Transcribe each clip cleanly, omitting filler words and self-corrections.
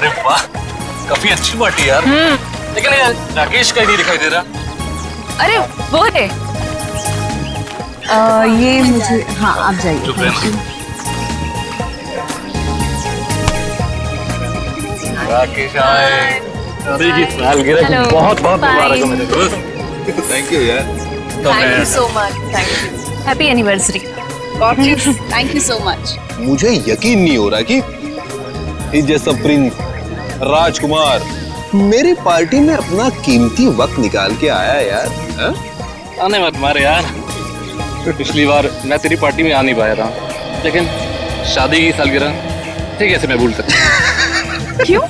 अरे वाह, काफी अच्छी पार्टी यार। लेकिन यार राकेश का ही नहीं दिखाई दे रहा। अरे वो है। ये मुझे, हाँ आप जाइए। चुप रहना। राकेश आए। शादी की सालगिरह की बहुत बहुत मुबारक हो मेरे दोस्त। थैंक यू यार। Thank you so much. Thank you. Happy anniversary. Thank you so much. मुझे यकीन नहीं हो रहा कि इस जैसा प्रिंस राजकुमार मेरी पार्टी में अपना कीमती वक्त निकाल के आया यार। हा? आने मत मारे यार। पिछली बार मैं तेरी पार्टी में आ नहीं पाया था, लेकिन शादी की सालगिरह ठीक ऐसे मैं भूल सकता। क्यों?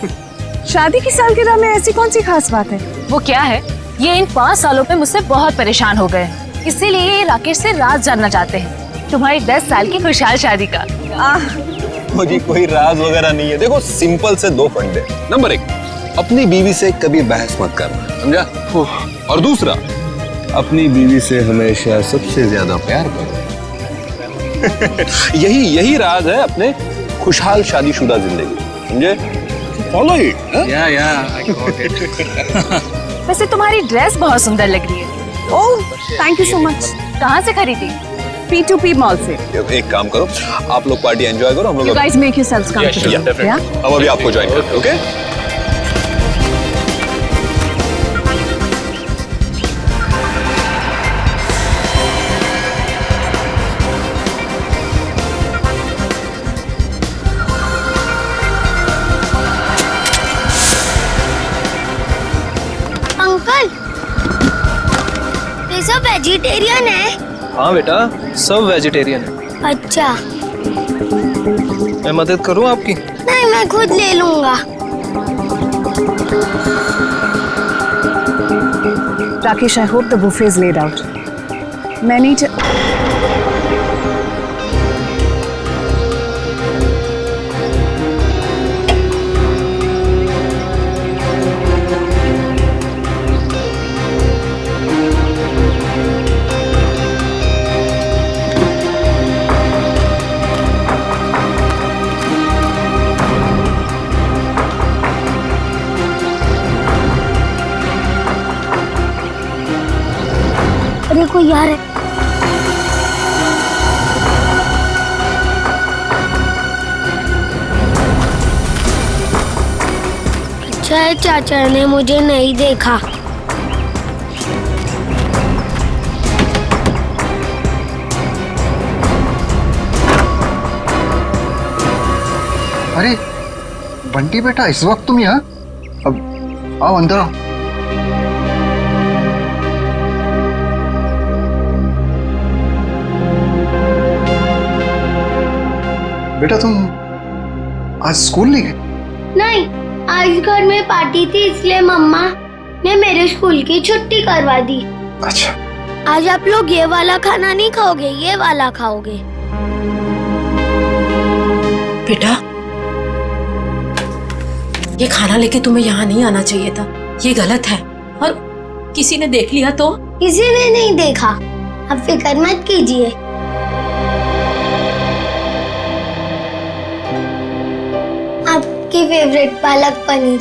शादी की सालगिरह में ऐसी कौन सी खास बात है? वो क्या है, ये इन 5 सालों में मुझसे बहुत परेशान हो गए, इसीलिए ये राकेश से राज जानना चाहते हैं तुम्हारी 10 साल की खुशहाल शादी का। मुझे कोई राज वगैरह नहीं है। देखो सिंपल से 2 फंडे। नंबर 1, अपनी बीवी से कभी बहस मत करना, समझा? और दूसरा, अपनी बीवी से हमेशा सबसे ज्यादा प्यार करो। यही राज है अपने खुशहाल शादीशुदा जिंदगी, समझे? Follow it. वैसे तुम्हारी ड्रेस बहुत सुंदर लग रही है। Oh thank you so much. कहाँ से खरीदी? P2P मॉल से। एक काम करो, आप लोग पार्टी एंजॉय करो, हम You लोग guys make yourselves comfortable. Yeah? हम अभी आपको ज्वाइन करते हैं, ओके? अंकल, ये सब वेजिटेरियन है? हाँ बेटा, सब वेजिटेरियन है। अच्छा। मैं मदद करूँ आपकी? नहीं, मैं खुद ले लूंगा। Rakesh, I hope the buffet is laid out. मैं नहीं अरे कोई यार है। अच्छा है चाचा ने मुझे नहीं देखा। अरे बंटी बेटा, इस वक्त तुम यहाँ? अब आओ अंदर आओ। बेटा तुम आज स्कूल नहीं गए? नहीं, आज घर में पार्टी थी इसलिए मम्मा ने मेरे स्कूल की छुट्टी करवा दी। अच्छा। आज आप लोग ये वाला खाना नहीं खाओगे, ये वाला खाओगे। बेटा, ये खाना लेके तुम्हें यहाँ नहीं आना चाहिए था, ये गलत है। और किसी ने देख लिया तो? किसी ने नहीं देखा, आप फिक्र मत कीजिए। आपकी फेवरेट पालक पनीर।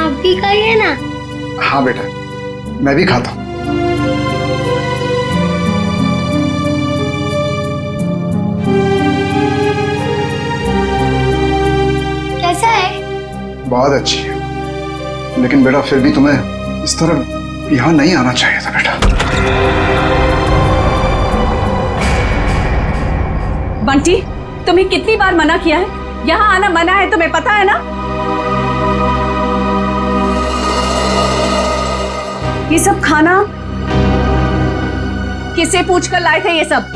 आप भी खाइए ना। हाँ बेटा, मैं भी खाता हूँ। कैसा है? बहुत अच्छी है, लेकिन बेटा फिर भी तुम्हें इस तरह यहाँ नहीं आना चाहिए था बेटा। बंटी, तुम्हें कितनी बार मना किया है? यहाँ आना मना है, तुम्हें पता है ना? ये सब खाना किससे पूछकर लाए थे ये सब?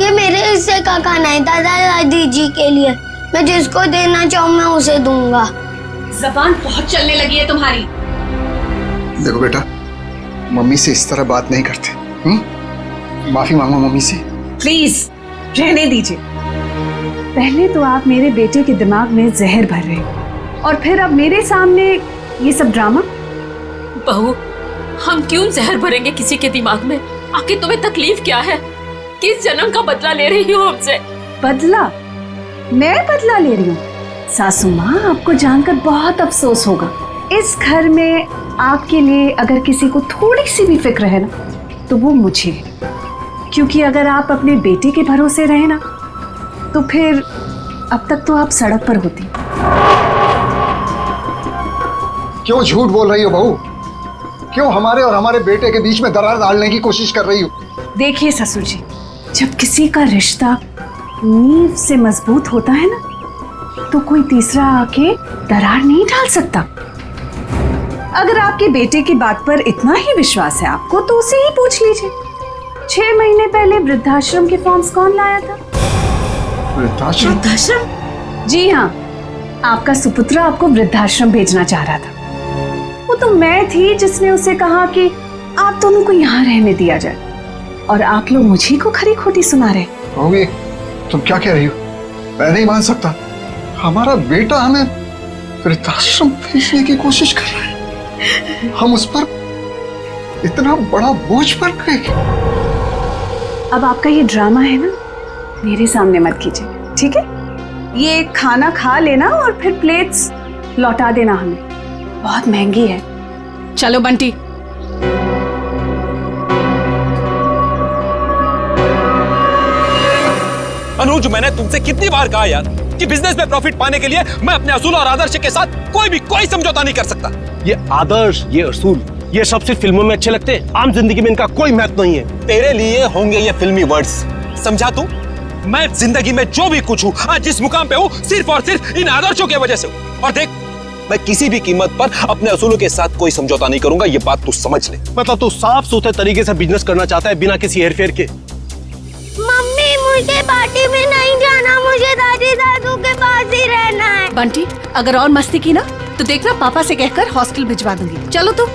ये मेरे हिस्से का खाना है, दादा दादी जी के लिए। मैं जिसको देना चाहूँ मैं उसे दूंगा। जबान बहुत चलने लगी है तुम्हारी। देखो बेटा, मम्मी से इस तरह बात नहीं करते। माफी मांगो मम्मी से। प्लीज रहने दीजिए। पहले तो आप मेरे बेटे के दिमाग में जहर भर रहे हो और फिर अब मेरे सामने ये सब ड्रामा। बहू, हम क्यों जहर भरेंगे किसी के दिमाग में? आखिर तुम्हें तकलीफ क्या है? किस जन्म का बदला ले रही हो हमसे? बदला? मैं बदला ले रही हूँ? सासू माँ, आपको जानकर बहुत अफसोस होगा। इस घर में आपके लिए अगर किसी को थोड़ी सी भी फिक्र है ना, तो वो मुझे है। क्योंकि अगर आप अपने बेटे के भरोसे रहे ना, तो फिर अब तक तो आप सड़क पर होती। क्यों झूठ बोल रही हो बहू? क्यों हमारे और हमारे बेटे के बीच में दरार डालने की कोशिश कर रही हो? देखिए ससुर जी, जब किसी का रिश्ता नींव से मजबूत होता है ना, तो कोई तीसरा आके दरार नहीं डाल सकता। अगर आपके बेटे की बात पर इतना ही विश्वास है आपको, तो उसे ही पूछ लीजिए। 6 महीने पहले वृद्धाश्रम के फॉर्म्स कौन लाया था? वृद्धाश्रम? वृद्धाश्रम? जी हाँ, आपका सुपुत्र आपको वृद्धाश्रम भेजना चाह रहा था। वो तो मैं थी जिसने उसे कहा कि आप दोनों को यहाँ रहने दिया जाए, और आप लोग मुझे को खरी खोटी सुना रहे। बहू, तुम क्या कह रही हो? मैं नहीं मान सकता। हमारा बेटा हमें वृद्धाश्रम भेजने की कोशिश कर रहा है। हम उस पर इतना बड़ा बोझ पड़ गए। अब आपका ये ड्रामा है ना, मेरे सामने मत कीजिए, ठीक है? ये खाना खा लेना और फिर प्लेट्स लौटा देना हमें। बहुत महंगी है। चलो बंटी। अनुज, मैंने तुमसे कितनी बार कहा यार कि बिजनेस में प्रॉफिट पाने के लिए मैं अपने असूल और आदर्श के साथ कोई समझौता नहीं कर सकता। ये आदर्श, ये असूल, ये सब सिर्फ फिल्मों में अच्छे लगते हैं। आम जिंदगी में इनका कोई महत्व नहीं है। तेरे लिए होंगे ये फिल्मी वर्ड्स, समझा तू? मैं जिंदगी में जो भी कुछ हूँ, आज जिस मुकाम पे हूँ, सिर्फ और सिर्फ इन आदर्शों की वजह से हूँ। और देख, मैं किसी भी कीमत पर अपने असूलों के साथ कोई समझौता नहीं करूंगा, ये बात तू समझ ले। मतलब तू साफ सुथरे तरीके से बिजनेस करना चाहता है, बिना किसी हेरफेर के। मम्मी, मुझे पार्टी में नहीं जाना, मुझे दादी दादू के पास ही रहना है। बंटी, अगर और मस्ती की ना, तो देखना पापा से कहकर हॉस्टल भिजवा दूंगी। चलो तुम।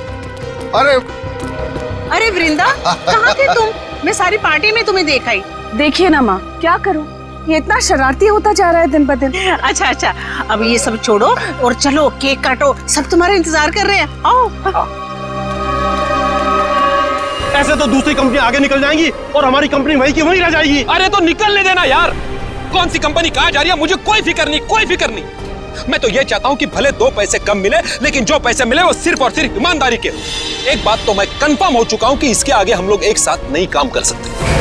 अरे वृंदा, कहाँ थे तुम? मैं सारी पार्टी में तुम्हें देखा ही। देखिए ना माँ, क्या करूं, ये इतना शरारती होता जा रहा है दिन ब दिन। अच्छा, अब ये सब छोड़ो और चलो केक काटो, सब तुम्हारा इंतजार कर रहे हैं। आओ। ऐसे तो दूसरी कंपनी आगे निकल जाएंगी और हमारी कंपनी वहीं की वहीं रह जाएगी। अरे तो निकलने देना यार। कौन सी कंपनी कहाँ जा रही है मुझे कोई फिक्र नहीं। मैं तो ये चाहता हूँ कि भले 2 पैसे कम मिले, लेकिन जो पैसे मिले वो सिर्फ और सिर्फ ईमानदारी के। एक बात तो मैं कंफर्म हो चुका हूँ कि इसके आगे हम लोग एक साथ नहीं काम कर सकते।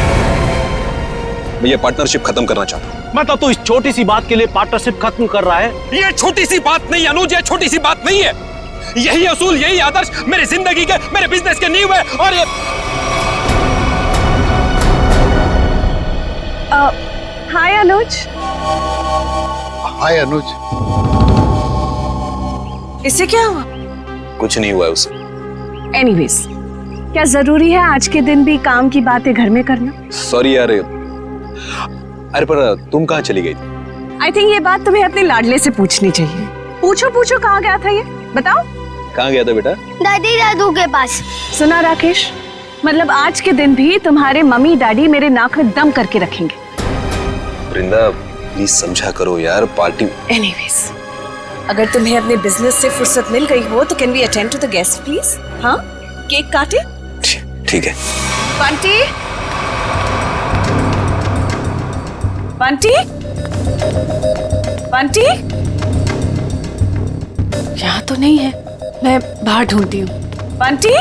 मैं ये पार्टनरशिप खत्म करना चाहता हूँ। मतलब तू इस छोटी सी बात के लिए पार्टनरशिप खत्म कर रहा है? ये छोटी सी बात नहीं अनुज, ये छोटी सी बात नहीं है। यही असूल, यही आदर्श मेरी जिंदगी के, मेरे बिजनेस के नींव है। और ये हाय अनुज। हाय अनुज। इससे क्या हुआ? कुछ नहीं हुआ है उसे। एनीवेज, क्या जरूरी है आज के दिन भी काम की बातें घर में करना? सॉरी यार। अरे पर तुम कहाँ चली गई थी? आई थिंक ये बात तुम्हें अपने लाडले से पूछनी चाहिए। पूछो कहाँ गया था ये, बताओ। कहाँ गया था बेटा? दादी दादू के पास। सुना राकेश, मतलब आज के दिन भी तुम्हारे मम्मी डैडी मेरे नाक में दम करके रखेंगे। वृंदा, प्लीज समझा करो यार, पार्टी। एनीवेज, अगर तुम्हें अपने बिजनेस से फुर्सत मिल गई हो तो can we attend to the guest please? हाँ, केक काटे। ठीक है। बंटी, बंटी, बंटी, यहाँ तो नहीं है, मैं बाहर ढूंढती हूँ। बंटी।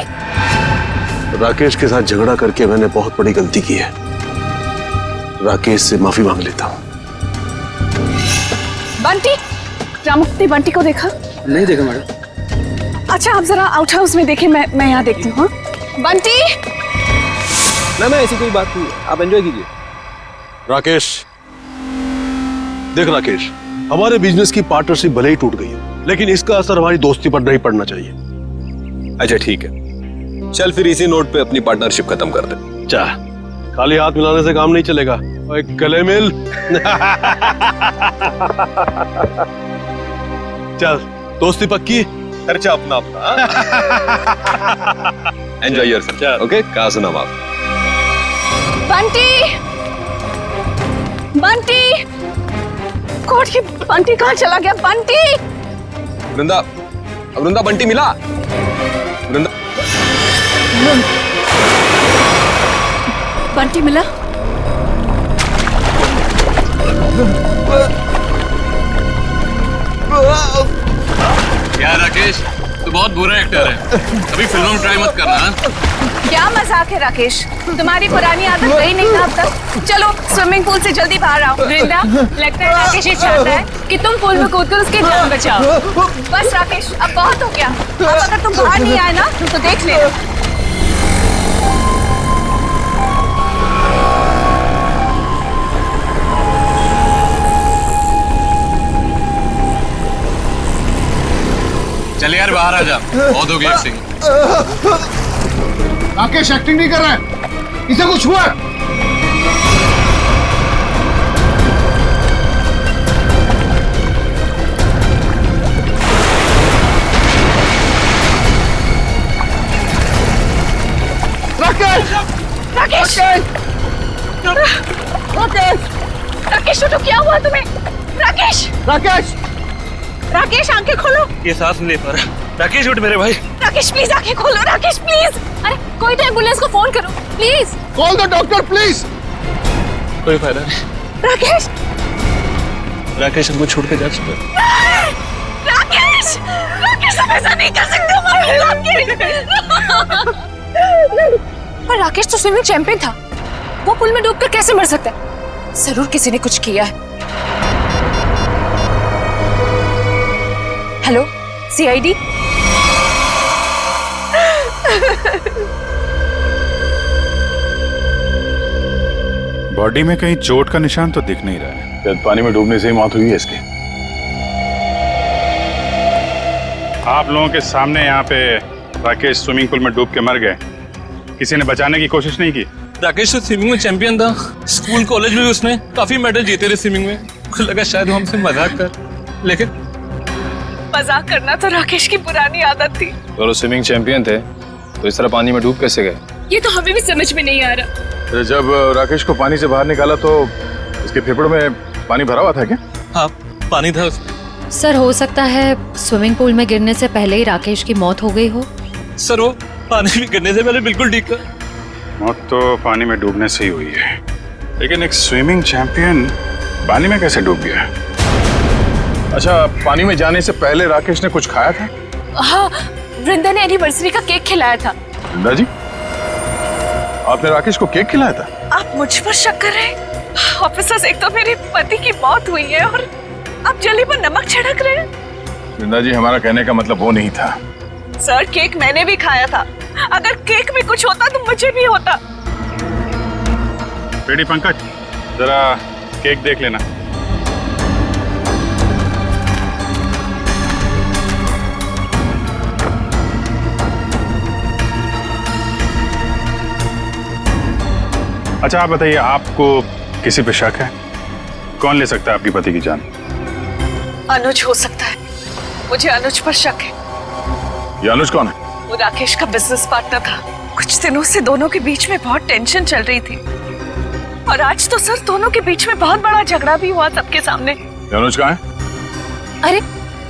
राकेश के साथ झगड़ा करके मैंने बहुत बड़ी गलती की है। राकेश से माफी मांग लेता हूँ। बंटी, रामुक्ति बंटी को देखा? नहीं देखा मैडम। अच्छा, आप जरा आउट हाउस में देखें, मैं यहाँ देखती हूँ। बंटी। ना ऐसी कोई बात नहीं, आप एंजॉय कीजिए। राकेश, देख राकेश, हमारे बिजनेस की पार्टनरशिप भले ही टूट गई है, लेकिन इसका असर हमारी दोस्ती पर नहीं पड़ना चाहिए। अच्छा ठीक है, चल फिर इसी नोट पे अपनी पार्टनरशिप खत्म कर दे। जा, खाली हाथ मिलाने से काम नहीं चलेगा। और एक गले मिल। चल, दोस्ती पक्की, खर्चा अपना अपना। Enjoy yourself. ओके, कहाँ सुना आप? बंटी, बंटी, गॉड, ये बंटी कहाँ चला गया? बंटी। वृंदा, वृंदा, बंटी मिला? वृंदा, बंटी मिला? यार राकेश, तू बहुत बुरा एक्टर है, अभी फिल्मों में ट्राई मत करना। क्या मजाक है राकेश, तुम्हारी पुरानी आदत गई नहीं ना अब तक। चलो स्विमिंग पूल से जल्दी बाहर आओ। वृंदा, लगता है राकेश ये चाहता है कि तुम पूल में कूदकर उसकी जान बचाओ। बस राकेश, अब बहुत हो गया। अब अगर तुम बाहर नहीं आए ना तो देख ले। चल यार बाहर आ जा, बहुत हो गया एक्टिंग। राकेश एक्टिंग नहीं कर रहा है, इसे कुछ हुआ है। राकेश! राकेश! राकेश उठो, क्या हुआ तुम्हें? राकेश! राकेश! राकेश आंखें खोलो। ये सांस नहीं ले पा रहा। राकेश उठ मेरे भाई। राकेश प्लीज आंखें खोलो। राकेश प्लीज। अरे कोई तो एम्बुलेंस को फोन करो please. Call the doctor please. कोई फायदा नहीं। राकेश! राकेश हमको छोड़ के जा चुका है। राकेश! राकेश तुम ऐसा नहीं कर सकते हमारे राकेश। पर राकेश तो स्विमिंग चैंपियन था, वो पुल में डूबकर कैसे मर सकता है? जरूर किसी ने कुछ किया है। Hello CID. बॉडी में कहीं चोट का निशान तो दिख नहीं रहा है। शायद पानी में डूबने से ही मौत हुई है इसकी। आप लोगों के सामने यहाँ पे राकेश स्विमिंग पूल में डूब के मर गए, किसी ने बचाने की कोशिश नहीं की? राकेश तो स्विमिंग में चैंपियन था, स्कूल कॉलेज में भी उसने काफी मेडल जीते थे स्विमिंग में। मुझे लगा शायद वो हमसे मजाक कर, लेकिन मजाक करना तो राकेश की पुरानी आदत थी। और वो स्विमिंग चैंपियन थे तो इस तरह पानी में डूब कैसे गए? ये तो हमें भी समझ में नहीं आ रहा। जब राकेश को पानी से बाहर निकाला तो उसके फेफड़ों में पानी भरा हुआ था क्या? हाँ, पानी था उसमें। सर हो सकता है स्विमिंग पूल में गिरने से पहले ही राकेश की मौत हो गई हो। सर वो पानी में गिरने से पहले बिल्कुल ठीक था। मौत तो पानी में डूबने से ही हुई है, लेकिन एक स्विमिंग चैंपियन पानी में कैसे डूब गया? अच्छा, पानी में जाने से पहले राकेश ने कुछ खाया था? हाँ, वृंदा ने एनिवर्सरी का केक खिलाया था। वृंदा जी, आपने राकेश को केक खिलाया था? आप मुझ पर शक कर रहे हैं? ऑफिसर्स, एक तो मेरे पति की मौत हुई है और आप जली पर नमक छिड़क रहे हैं। वृंदा जी, हमारा कहने का मतलब वो नहीं था। सर, केक मैंने भी खाया था। अगर केक में कुछ होता तो मुझे भी होता। बेटी पंकज, जरा केक देख लेना। अच्छा आप बताइए, आपको किसी पे शक है? कौन ले सकता है आपकी पति की जान? अनुज हो सकता है, मुझे अनुज पर शक है। ये अनुज कौन है? वो राकेश का बिजनेस पार्टनर था। कुछ दिनों से दोनों के बीच में बहुत टेंशन चल रही थी और आज तो सर दोनों के बीच में बहुत बड़ा झगड़ा भी हुआ सबके सामने। ये अनुज कहाँ है? अरे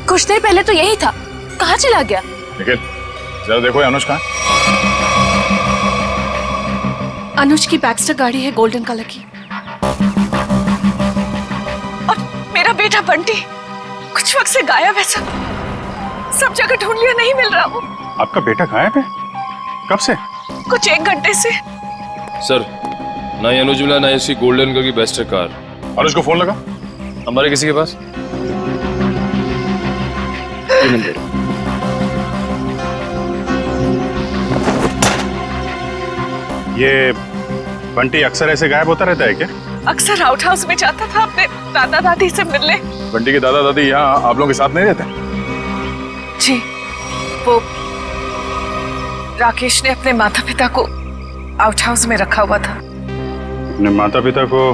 कुछ देर पहले तो यही था, कहाँ चला गया? लेकिन जरा देखो ये अनुज कहाँ है? अनुज की बैक्स्टर गाड़ी है गोल्डन कलर की। और मेरा बेटा बंटी कुछ वक्त से गायब है सर। सब जगह ढूंढ लिया, नहीं मिल रहा वो। आपका बेटा गायब है? कब से? कुछ 1 घंटे से। सर, ना ही अनुज मिला, ना इसकी गोल्डन कलर की बेस्टर कार। अनुज को फोन लगा हमारे किसी के पास? ये बंटी अक्सर ऐसे गायब होता रहता है क्या? अक्सर आउट हाउस में जाता था अपने दादा दादी से मिलने। बंटी के दादा दादी यहाँ आप लोगों के साथ नहीं रहते? जी, वो राकेश ने अपने माता पिता को आउट हाउस में रखा हुआ था। अपने माता पिता को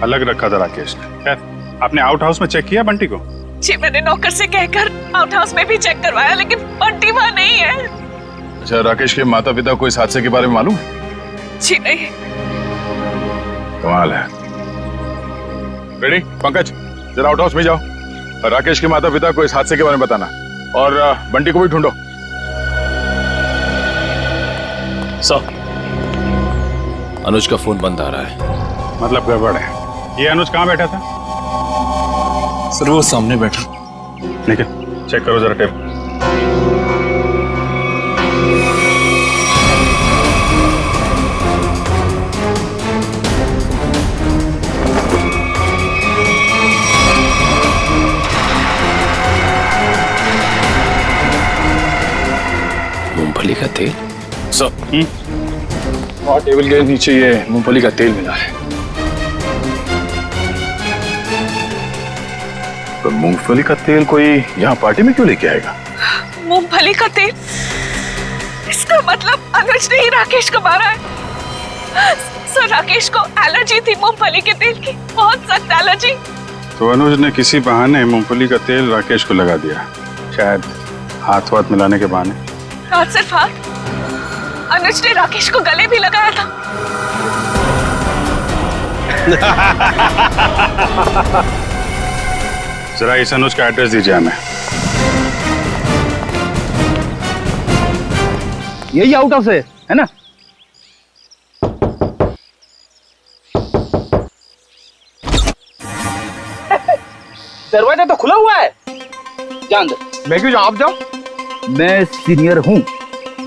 अलग रखा था राकेश ने। खैर, आपने आउट हाउस में चेक किया बंटी को? जी, मैंने नौकर से कहकर आउट हाउस में भी चेक करवाया, लेकिन बंटी वहाँ नहीं है। अच्छा, राकेश के माता पिता को इस हादसे के बारे में मालूम है? जी नहीं। कमाल है। रेडी पंकज, जरा आउट हाउस में जाओ, राकेश के माता पिता को इस हादसे के बारे में बताना और बंटी को भी ढूंढो। सर, अनुज का फोन बंद आ रहा है। मतलब गड़बड़ है। ये अनुज कहाँ बैठा था? सर वो सामने बैठा। ठीक है, चेक करो जरा टेप। मूंगफली का तेल सर, और टेबल के नीचे ये मूंगफली का तेल मिला है। तो मूंगफली का तेल कोई यहाँ पार्टी में क्यों लेके आएगा? मूंगफली का तेल? इसका मतलब अनुज ने ही राकेश को मारा है। सर, राकेश को एलर्जी थी मूंगफली के तेल की, बहुत सख्त एलर्जी। तो अनुज ने किसी बहाने मूंगफली का तेल राकेश को लगा दिया, शायद हाथ वाथ मिलाने के बहाने। और सिर्फ हाथ, अनुज ने राकेश को गले भी लगाया था। जरा इस अनुज का एड्रेस दीजिए हमें। यही आउट हाउस है ना? दरवाजा तो खुला हुआ है, जा अंदर। मैं क्यों जाऊं? आप जाओ। मैं सीनियर हूँ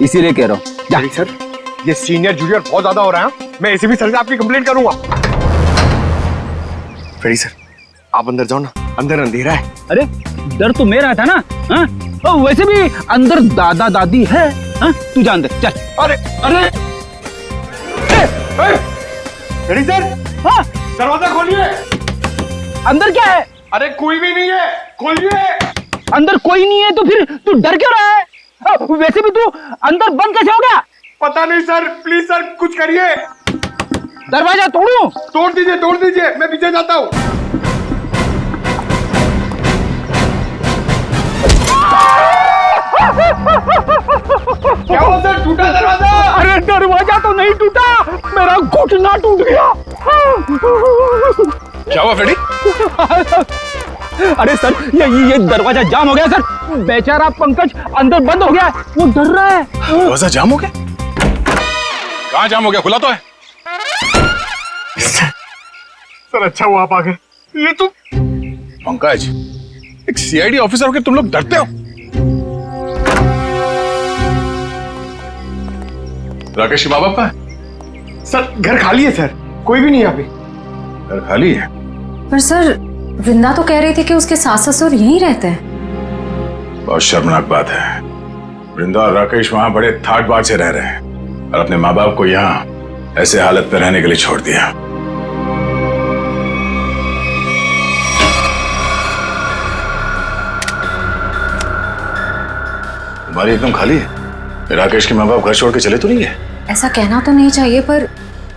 इसीलिए कह रहा हूँ। जा सर, ये सीनियर जूनियर बहुत ज्यादा हो रहा है। मैं एसीपी सर से आपकी कंप्लेंट करूंगा। फ्रेडी सर, आप अंदर जाओ ना, अंदर अंधेरा है। अरे डर तो मेरा था ना। हाँ? और वैसे भी अंदर दादा दादी है। हाँ? तू जा अंदर चल। अरे अरे फ्रेडी सर, हाँ? दरवाजा खोलिए। अंदर क्या है? अरे कोई भी नहीं है, खोलिए। अंदर कोई नहीं है तो फिर तू डर क्यों रहा है? वैसे भी तू अंदर बंद कैसे हो गया? पता नहीं सर, प्लीज सर कुछ करिए। दरवाजा तोड़ूं? तोड़ दीजिए, मैं पीछे जाता हूँ। क्या हुआ सर, टूटा दरवाजा? अरे दरवाजा तो नहीं टूटा, मेरा घुटना टूट गया। क्या हुआ फ्रेडी? अरे सर, ये दरवाजा जाम हो गया सर। बेचारा पंकज अंदर बंद हो गया, वो डर रहा है। दरवाजा जाम हो गया? कहाँ जाम हो गया? खुला तो है। सर अच्छा हुआ आप आ गए। ये तो पंकज, एक सीआईडी ऑफिसर होकर तुम लोग डरते हो? राकेश के माँ बाप कहाँ है? सर घर खाली है सर, कोई भी नहीं यहाँ पे। घर खाली है? पर सर, वृंदा तो कह रही थी कि उसके सास ससुर यहीं रहते हैं। बहुत शर्मनाक बात है। वृंदा और राकेश वहां बड़े ठाट बाट से रह रहे हैं और अपने माँ बाप को यहाँ ऐसे हालत में रहने के लिए छोड़ दिया। तुम्हारी एकदम खाली है। राकेश के माँ बाप घर छोड़ के चले तो नहीं है? ऐसा कहना तो नहीं चाहिए, पर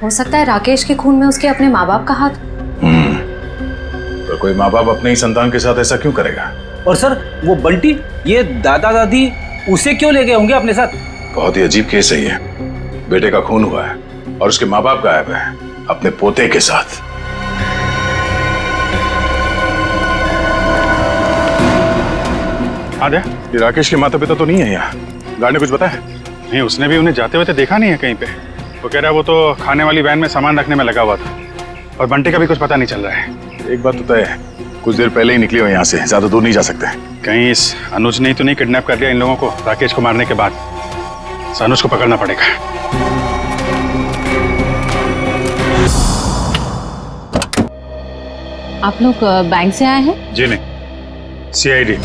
हो सकता है राकेश के खून में उसके अपने माँ बाप का हाथ। तो कोई माँ बाप अपने ही संतान के साथ ऐसा क्यों करेगा? और सर वो बंटी, ये दादा दादी उसे क्यों ले गए होंगे अपने साथ? बहुत ही अजीब केस है ये। बेटे का खून हुआ है और उसके माँ बाप गायब है अपने पोते के साथ। हाँ, ये राकेश के माता पिता तो नहीं है यहाँ? गार्ड ने कुछ बताया? नहीं, उसने भी उन्हें जाते हुए तो देखा नहीं है कहीं पे। वो कह रहा है वो तो खाने वाली वैन में सामान रखने में लगा हुआ था और बंटी का भी कुछ पता नहीं चल रहा है। एक बात तो तय है, कुछ देर पहले ही निकली हो यहाँ से, ज्यादा दूर नहीं जा सकते। कहीं इस अनुज ने तो नहीं किडनैप कर लिया इन लोगों को राकेश को मारने के बाद? इस अनुज को पकड़ना पड़ेगा। आप लोग बैंक से आए हैं? जी नहीं, सीआईडी।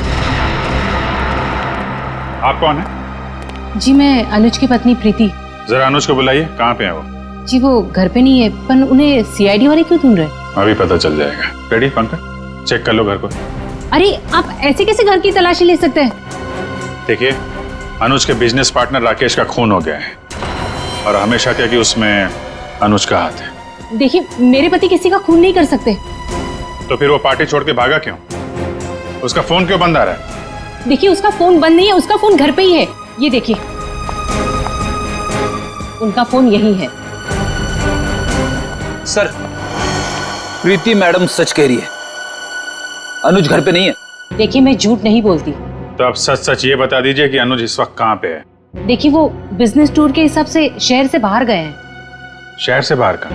आप कौन है? जी मैं अनुज की पत्नी प्रीति। जरा अनुज को बुलाइए, कहाँ पे है वो? जी वो घर पे नहीं है, पर उन्हें सीआईडी वाले क्यों ढूंढ रहे? अभी पता चल जाएगा। रेडी पंकज, चेक कर लो घर को। अरे आप ऐसे कैसे घर की तलाशी ले सकते हैं? देखिए, अनुज के बिजनेस पार्टनर राकेश का खून हो गया है और हमेशा क्या कि उसमें अनुज का हाथ है। देखिए, मेरे पति किसी का खून नहीं कर सकते। तो फिर वो पार्टी छोड़ के भागा क्यों? उसका फोन क्यों बंद आ रहा है? देखिए, उसका फोन बंद नहीं है, उसका फोन घर पे ही है। ये देखिए, उनका फोन यही है। सर, प्रीति मैडम सच कह रही है, अनुज घर पे नहीं है। देखिए, मैं झूठ नहीं बोलती। तो आप सच सच ये बता दीजिए कि अनुज इस वक्त कहाँ पे है? देखिए, वो बिजनेस टूर के हिसाब से शहर से बाहर गए हैं। शहर से बाहर का?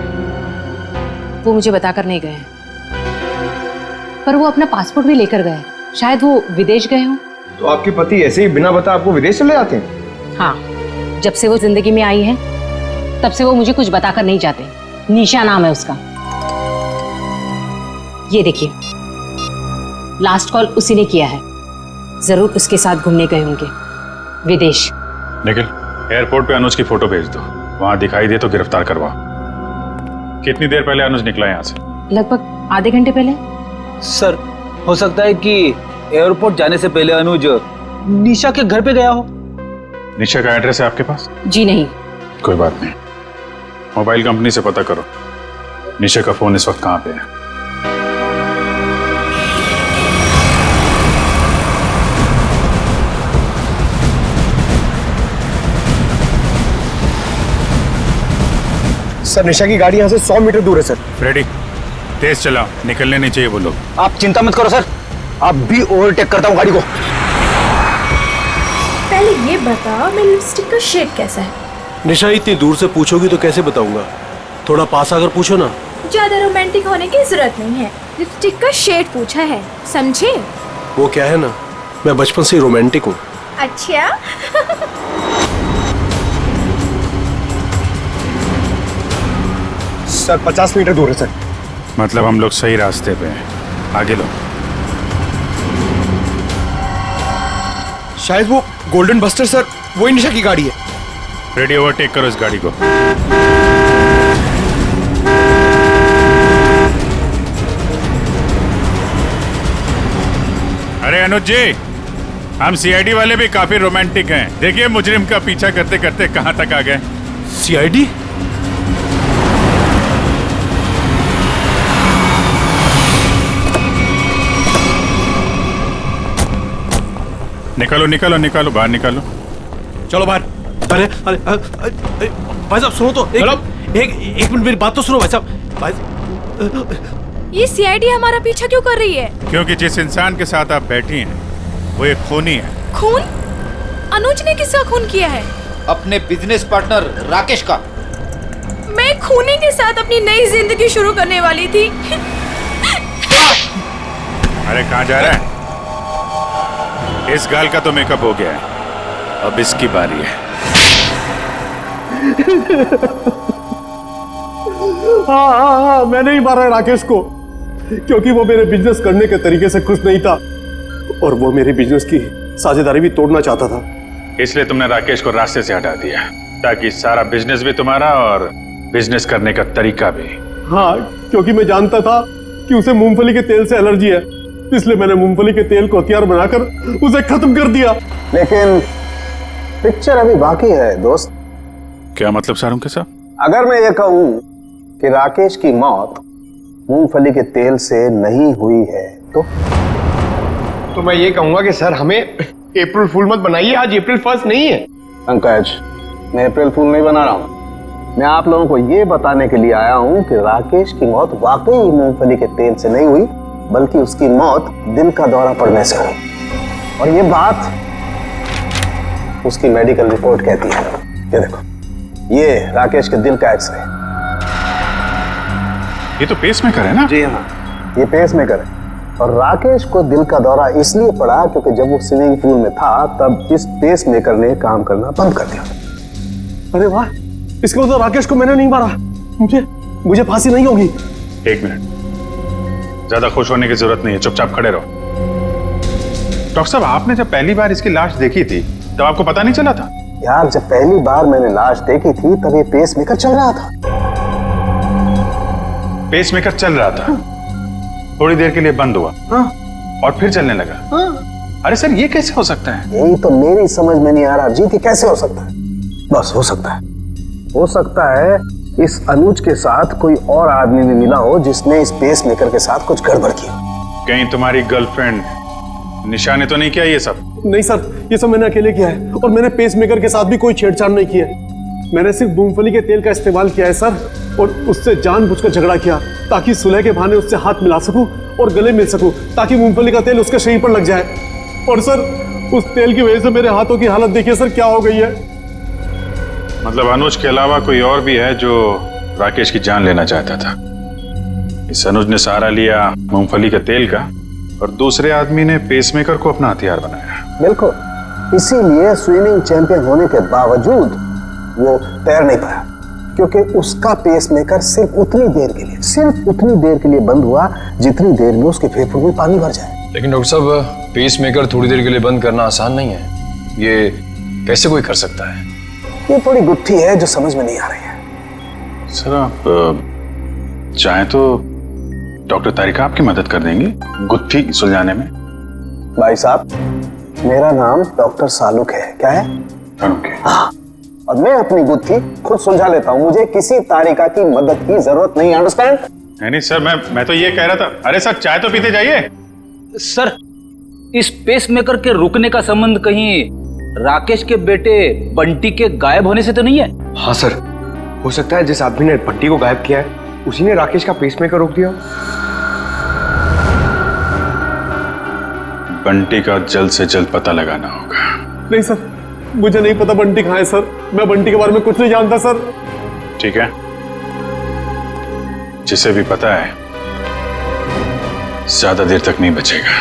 वो मुझे बताकर नहीं गए हैं। पर वो अपना पासपोर्ट भी लेकर गए, शायद वो विदेश गए हों। तो आपके पति ऐसे ही बिना बता आपको विदेश चले जाते हैं? हाँ, जब से वो जिंदगी में आई है तब से वो मुझे कुछ बताकर नहीं जाते। निशा नाम है उसका। ये देखिए, लास्ट कॉल उसी ने किया है। जरूर उसके साथ घूमने गए होंगे विदेश। निखिल, एयरपोर्ट पे अनुज की फोटो भेज दो, वहां दिखाई दे तो गिरफ्तार करवा। कितनी देर पहले अनुज निकला यहाँ से? लगभग आधे घंटे पहले। सर, हो सकता है कि एयरपोर्ट जाने से पहले अनुज निशा के घर पे गया हो। निशा का एड्रेस है आपके पास? जी नहीं। कोई बात नहीं, मोबाइल कंपनी से पता करो निशा का फोन इस वक्त कहाँ पे है। सर, निशा की गाड़ी यहाँ से 100 मीटर दूर है सर। रेडी, तेज चलाओ, निकलने नहीं चाहिए वो लोग। आप चिंता मत करो सर, आप भी ओवरटेक करता हूँ गाड़ी को। पहले ये बता, मेरी लिपस्टिक का शेड कैसा है? निशा, इतनी दूर से पूछोगी तो कैसे बताऊंगा? थोड़ा पास आकर पूछो ना। ज्यादा रोमांटिक होने की जरूरत नहीं है, लिपस्टिक का शेड पूछा है, समझे? वो क्या है ना, मैं बचपन से ही रोमांटिक हूँ। अच्छा। सर, 50 मीटर दूर है सर। मतलब हम लोग सही रास्ते पे हैं, आगे लो। शायद वो गोल्डन बस्टर सर, वही निशा की गाड़ी है। रेडी, ओवरटेक करो इस गाड़ी को। अरे अनुज जी, हम सीआईडी वाले भी काफी रोमांटिक हैं। देखिए मुजरिम का पीछा करते करते कहां तक आ गए। सीआईडी? निकालो निकालो निकालो, बाहर निकालो। चलो बाहर। अरे अरे भाई साहब सुनो तो, एक मिनट मेरी बात तो सुनो भाई साहब। ये सीआईडी हमारा पीछा क्यों कर रही है? क्योंकि जिस इंसान के साथ आप बैठी हैं वो एक खूनी है। खून? अनुज ने किसका खून किया है? अपने बिजनेस पार्टनर राकेश का। मैं खूनी के साथ अपनी नई जिंदगी शुरू करने वाली थी। अरे कहाँ जा रहा है? इस गाल का तो मेकअप हो गया है, अब इसकी बारी है। हाँ, मैंने ही मारा राकेश को, क्योंकि वो मेरे बिजनेस करने के तरीके से खुश नहीं था और वो मेरे बिजनेस की साझेदारी भी तोड़ना चाहता था। इसलिए तुमने राकेश को रास्ते से हटा दिया, ताकि सारा बिजनेस भी तुम्हारा और बिजनेस करने का तरीका भी। हाँ, क्योंकि मैं जानता था कि उसे मूंगफली के तेल से एलर्जी है, इसलिए मैंने मूंगफली के तेल को हथियार बनाकर उसे खत्म कर दिया। लेकिन पिक्चर अभी बाकी है दोस्त। क्या मतलब सारुण के साथ? अगर मैं ये कहूं कि राकेश की मौत मूंगफली के तेल से नहीं हुई है तो मैं ये कहूंगा कि सर हमें अप्रैल फूल मत बनाइए, आज अप्रैल 1 नहीं है। पंकज, मैं अप्रैल फूल नहीं बना रहा हूं। मैं आप लोगों को ये बताने के लिए आया हूं कि राकेश की मौत वाकई मूंगफली के तेल से नहीं हुई, बल्कि उसकी मौत दिल का दौरा पड़ने से हुई। और ये बात उसकी मेडिकल रिपोर्ट कहती है। ये देखो, ये राकेश के दिल का एक्सरे। ये तो पेसमेकर है ना? जी हाँ, ये पेसमेकर है। और राकेश को दिल का दौरा इसलिए पड़ा क्योंकि जब वो स्विमिंग पूल में था तब इस पेसमेकर ने काम करना बंद कर दिया। अरे वाह, इसका मतलब राकेश को मैंने नहीं मारा, मुझे फांसी नहीं होगी। एक मिनट, ज्यादा खुश होने की जरूरत नहीं है, चुपचाप खड़े रहो। डॉक्टर साहब, आपने जब पहली बार इसकी लाश देखी थी तब आपको पता नहीं चला था? यार, जब पहली बार मैंने लाश देखी थी तब ये पेसमेकर चल रहा था। पेसमेकर चल रहा था? थोड़ी देर के लिए बंद हुआ और फिर चलने लगा। अरे सर, ये कैसे हो सकता है? यही तो मेरी समझ में नहीं आ रहा जी कि कैसे हो सकता है। बस हो सकता है इस अनुज के साथ कोई और आदमी भी मिला हो जिसने इस पेसमेकर के साथ कुछ गड़बड़ की। कहीं तुम्हारी गर्लफ्रेंड निशा ने तो नहीं किया ये सब? नहीं सर, ये सब मैंने अकेले किया है और मैंने पेसमेकर के साथ भी कोई छेड़छाड़ नहीं की है। मैंने सिर्फ मूंगफली के तेल का इस्तेमाल किया है सर, और उससे जानबूझकर झगड़ा किया ताकि सुलह के बहाने उससे हाथ मिला सकूं और गले मिल सकूं, ताकि मूंगफली का तेल उसके शरीर पर लग जाए। और सर, उस तेल की वजह से मेरे हाथों की हालत देखिए सर क्या हो गई है। मतलब अनुज के अलावा कोई और भी है जो राकेश की जान लेना चाहता था? इस अनुज ने सहारा लिया मूंगफली के तेल का और दूसरे आदमी ने पेसमेकर को अपना हथियार बनाया। बिल्कुल, इसीलिए स्विमिंग चैंपियन होने के बावजूद वो तैर नहीं पाया, क्योंकि उसका पेसमेकर सिर्फ उतनी देर के लिए बंद हुआ जितनी देर में उसके फेफड़ों में पानी भर जाए। लेकिन डॉक्टर साहब, पेसमेकर थोड़ी देर के लिए बंद करना आसान नहीं है। ये कैसे कोई कर सकता है? ये थोड़ी गुत्थी है जो समझ में नहीं आ रही है। सर आप चाहें तो डॉक्टर तारिका आपकी मदद कर देंगी गुत्थी सुलझाने में। भाई साहब, मेरा नाम डॉक्टर सालुक है। क्या है? हाँ, और मैं अपनी गुत्थी खुद सुलझा लेता हूँ। मुझे किसी तारिका की मदद की जरूरत नहीं। अंडरस्टैंड? नहीं सर, मैं तो ये कह रहा था। अरे सर, चाय तो पीते जाइए। सर, इस पेसमेकर के रुकने का संबंध कहीं राकेश के बेटे बंटी के गायब होने से तो नहीं है? हाँ सर, हो सकता है जिस आदमी ने बंटी को गायब किया है उसी ने राकेश का पेसमेकर रोक दिया। बंटी का जल्द से जल्द पता लगाना होगा। नहीं सर, मुझे नहीं पता बंटी कहाँ है सर। मैं बंटी के बारे में कुछ नहीं जानता सर। ठीक है, जिसे भी पता है ज्यादा देर तक नहीं बचेगा।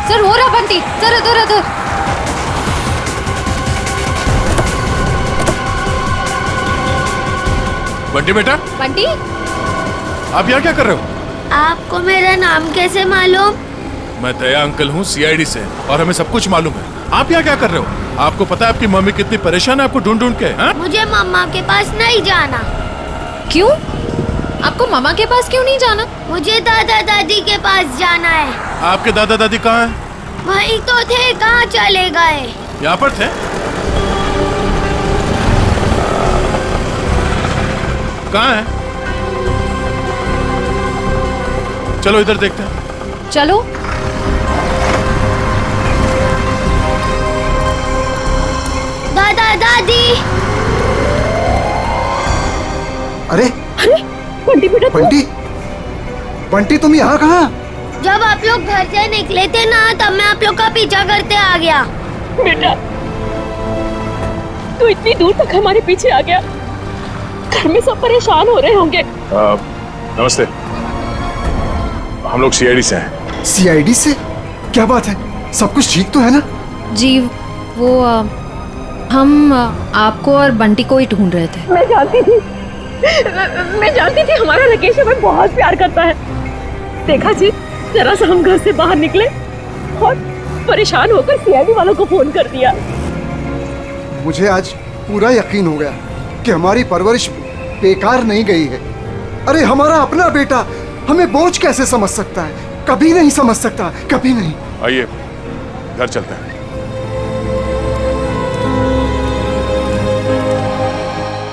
सर, हो रहा बंटी। सर, उधर। बंटी बेटा, बंटी, आप यहाँ क्या कर रहे हो? आपको मेरा नाम कैसे मालूम? मैं दया अंकल हूँ सीआईडी से, और हमें सब कुछ मालूम है। आप यहाँ क्या कर रहे हो? आपको पता है आपकी मम्मी कितनी परेशान है आपको ढूंढ ढूंढ के? हा? मुझे मम्मा के पास नहीं जाना। क्यों? आपको मामा के पास क्यों नहीं जाना? मुझे दादा दादी के पास जाना है। आपके दादा दादी कहाँ हैं? वहीं तो थे, कहाँ चले गए? यहाँ पर थे। कहाँ है? चलो इधर देखते हैं। चलो। दादा दादी। अरे बंटी बेटा, बंटी तुम यहाँ कहाँ? जब आप लोग घर से निकले थे ना, तब मैं आप लोग का पीछा करते आ गया। बेटा, तू इतनी दूर तक हमारे पीछे आ गया। घर में सब परेशान हो रहे होंगे। नमस्ते, हम लोग सीआईडी से हैं। सीआईडी से? क्या बात है? सब कुछ ठीक तो है ना? जी, वो हम आपको और बंटी को ही ढूंढ रहे थे। मैं जानती थी हमारा राकेश हमें बहुत प्यार करता है। देखा जी, जरा सा हम घर से बाहर निकले और परेशान होकर सीआईडी वालों को फोन कर दिया। मुझे आज पूरा यकीन हो गया कि हमारी परवरिश बेकार नहीं गई है। अरे हमारा अपना बेटा हमें बोझ कैसे समझ सकता है? कभी नहीं समझ सकता, कभी नहीं। आइए घर चलते हैं।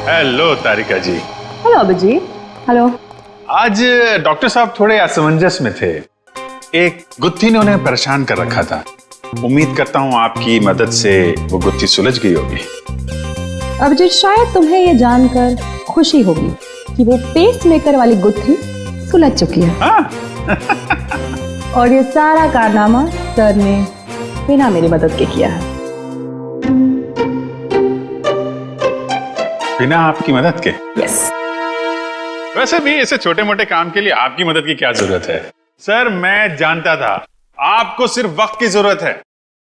हेलो तारिका जी। हेलो अभिजीत। हेलो। आज डॉक्टर साहब थोड़े असमंजस में थे। एक गुत्थी ने उन्हें परेशान कर रखा था। उम्मीद करता हूँ आपकी मदद से वो गुत्थी सुलझ गई होगी। अभिजीत, शायद तुम्हें ये जानकर खुशी होगी कि वो पेसमेकर वाली गुत्थी सुलझ चुकी है। और ये सारा कारनामा सर ने बिना मेरी मदद के किया है। बिना आपकी मदद के? यस। वैसे भी ऐसे छोटे मोटे काम के लिए आपकी मदद की क्या जरूरत है? सर, मैं जानता था आपको सिर्फ वक्त की जरूरत है।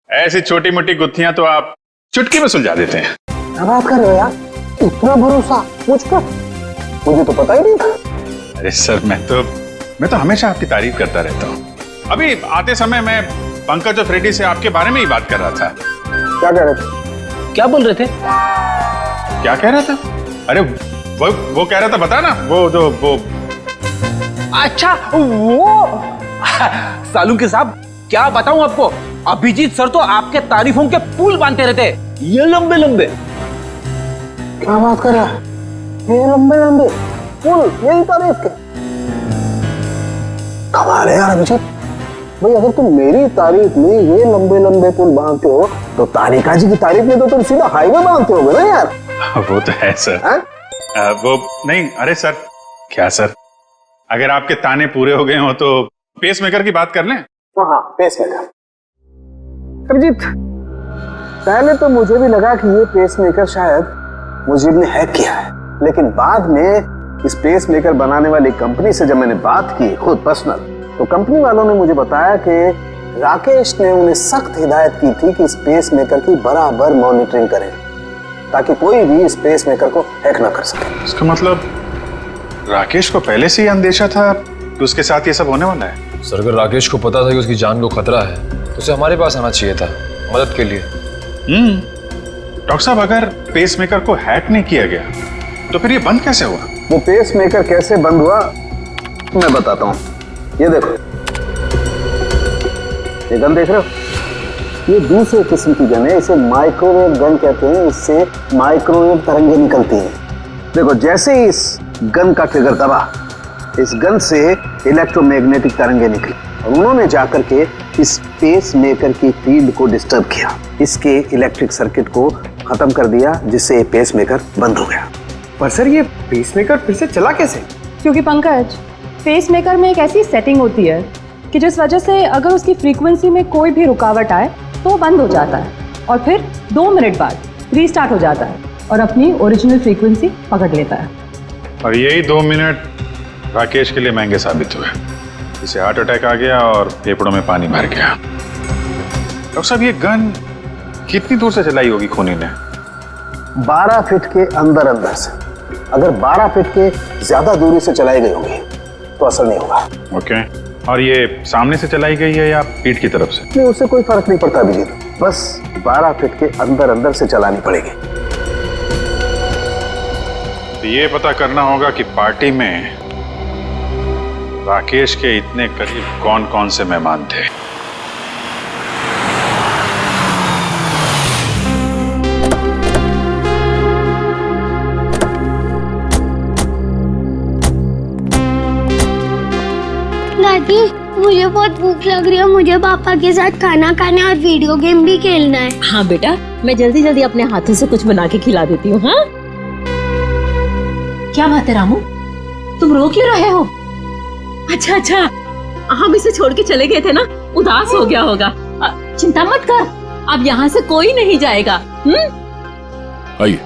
ऐसी छोटी मोटी गुत्थियां तो आप चुटकी में सुलझा देते हैं। क्या बात कर रहे हो यार? इतना भरोसा मुझ पर? मुझे तो पता ही नहीं था। अरे सर, मैं तो हमेशा आपकी तारीफ करता रहता हूँ। अभी आते समय मैं पंकज और फ्रेडी से आपके बारे में ही बात कर रहा था। क्या कह रहे थे? क्या बोल रहे थे? क्या कह रहा था? अरे वो कह रहा था, बता ना, वो अच्छा, वो सालू के साहब, क्या बताऊं आपको, अभिजीत सर तो आपके तारीफों के पुल बांधते रहते, ये लंबे लंबे। क्या बात कर रहा है? ये लंबे लंबे पुल, यही तारीफ के? कमाल है यार अभिजीत भाई। अगर तुम मेरी तारीफ में ये लंबे लंबे पुल बांधते हो तो तारिका जी की तारीफ में तो तुम सीधा हाईवे बांधते होगे ना यार। वो तो है सर। वो नहीं, अरे सर, क्या सर, अगर आपके ताने पूरे हो गए हो तो पेसमेकर की बात कर लें। हाँ, पेसमेकर। अभिजीत, पहले तो मुझे भी लगा कि ये पेसमेकर शायद मुजीब ने हैक किया है, लेकिन बाद में इस पेसमेकर बनाने वाली कंपनी से जब मैंने बात की खुद पर्सनल, तो कंपनी वालों ने मुझे बताया कि राकेश ने उन्हें सख्त हिदायत की थी कि इस पेसमेकर की बराबर मॉनिटरिंग करें ताकि कोई भी इस पेसमेकर को हैक ना कर सके। इसका मतलब राकेश को पहले से ही अंदेशा था कि उसके साथ ये सब होने वाला है। सर, अगर राकेश को पता था कि उसकी जान को खतरा है तो उसे हमारे पास आना चाहिए था मदद के लिए। डॉक्टर साहब, अगर पेसमेकर को हैक नहीं किया गया तो फिर ये बंद कैसे हुआ? वो पेसमेकर कैसे बंद हुआ मैं बताता हूँ। ये देखो, ये गन देख रहे हो? ये दूसरे किस्म की गन है, इसे माइक्रोवेव गन कहते हैं। इससे माइक्रोवेव तरंगे निकलती हैं। देखो, जैसे ही इस गन का ट्रिगर दबा, इस गन से इलेक्ट्रोमैग्नेटिक तरंगे निकली और उन्होंने जाकर के इस पेसमेकर की फील्ड को डिस्टर्ब किया, इसके इलेक्ट्रिक सर्किट को खत्म कर दिया, जिससे ये पेसमेकर बंद हो गया। पर सर, ये पेसमेकर फिर से चला कैसे? क्योंकि पंकज, पेसमेकर में एक ऐसी सेटिंग होती है कि जिस वजह से अगर उसकी फ्रीक्वेंसी में कोई भी रुकावट आए तो वो बंद हो जाता है और फिर 2 मिनट बाद रीस्टार्ट हो जाता है और अपनी ओरिजिनल फ्रीक्वेंसी पकड़ लेता है। और यही 2 मिनट राकेश के लिए महंगे साबित हुए। इसे हार्ट अटैक आ गया और फेफड़ों में पानी भर गया। डॉक्टर साहब, ये गन कितनी दूर से चलाई होगी खूनी ने? 12 फीट के अंदर अंदर से। अगर 12 फीट के ज्यादा दूरी से चलाई गई होगी तो असर नहीं होगा। ओके, और ये सामने से चलाई गई है या पीठ की तरफ से? नहीं, उससे कोई फर्क नहीं पड़ता अभिजीत, बस 12 फीट के अंदर अंदर से चलानी पड़ेगी। तो ये पता करना होगा कि पार्टी में राकेश के इतने करीब कौन कौन से मेहमान थे। दादी, मुझे बहुत भूख लग रही है। मुझे पापा के साथ खाना खाना और वीडियो गेम भी खेलना है। हाँ बेटा, मैं जल्दी जल्दी अपने हाथों से कुछ बना के खिला देती हूँ। हाँ, क्या बात है रामू, तुम रो क्यों रहे हो? अच्छा अच्छा, हम इसे छोड़ के चले गए थे ना, उदास हो गया होगा। चिंता मत कर, अब यहाँ से कोई नहीं जाएगा। आइए।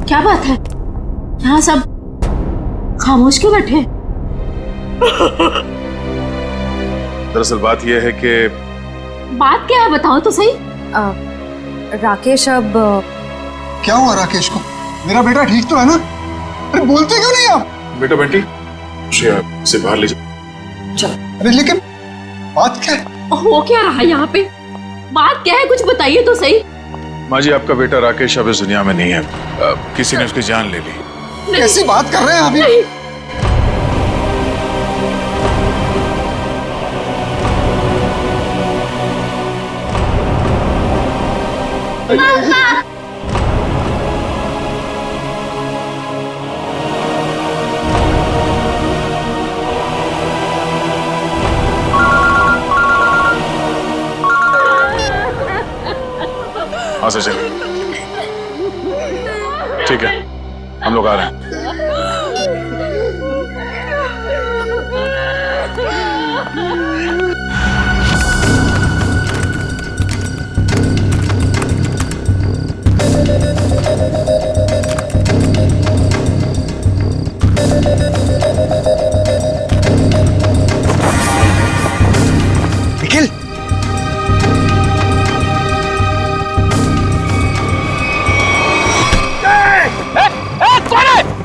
क्या बात है, यहाँ सब खामोश क्यों बैठे? दरअसल बात यह है कि बात क्या है, बताओ तो सही। राकेश, अब क्या हुआ राकेश को? मेरा बेटा ठीक तो है ना? अरे बोलते क्यों नहीं आप? बेटा बंटी, इसे बाहर ले जाओ। चलो। अरे लेकिन बात क्या है? हो क्या रहा है यहाँ पे? बात क्या है, कुछ बताइए तो सही। माँ जी, आपका बेटा राकेश अब इस दुनिया में नहीं है। किसी ने उसकी जान ले ली। कैसी बात कर रहे हैं अभी? हाँ सर, चलिए। ठीक है, हम लोग आ रहे हैं। निखिल,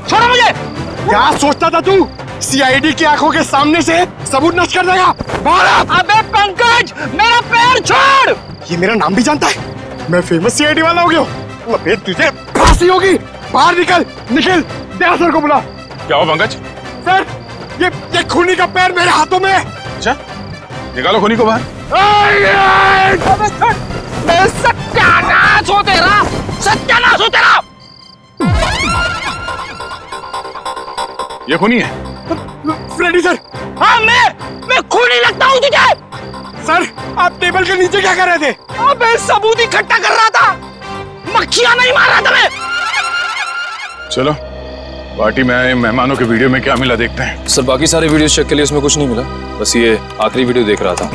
छोड़ो मुझे! क्या सोचता था तू? सीआईडी की आंखों के सामने से सबूत नष्ट कर देगा? अबे पंकज, मेरा पैर छोड़! ये मेरा नाम भी जानता है? मैं फेमस सीआईडी वाला हो गया हूँ। अबे तुझे फांसी होगी। बाहर निकल, निखिल, दया सर को बुला। क्या हो पंकज? सर, ये खूनी का पैर मेरे हाथों में है। अच्छा, निकालो खूनी को बाहर। सत्यानाश हो तेरा, सत्यानाश हो तेरा। ये खूनी है? Freddy sir. हाँ, मैं खूनी लगता हूँ तुझे? सर, आप टेबल के नीचे क्या कर रहे थे? अबे सबूत इकट्ठा कर रहा था, मक्खियां नहीं मार रहा था मैं। चलो, पार्टी में आए मेहमानों के वीडियो में क्या मिला देखते हैं। सर बाकी सारे वीडियो चेक के लिए उसमें कुछ नहीं मिला, बस ये आखिरी वीडियो देख रहा था।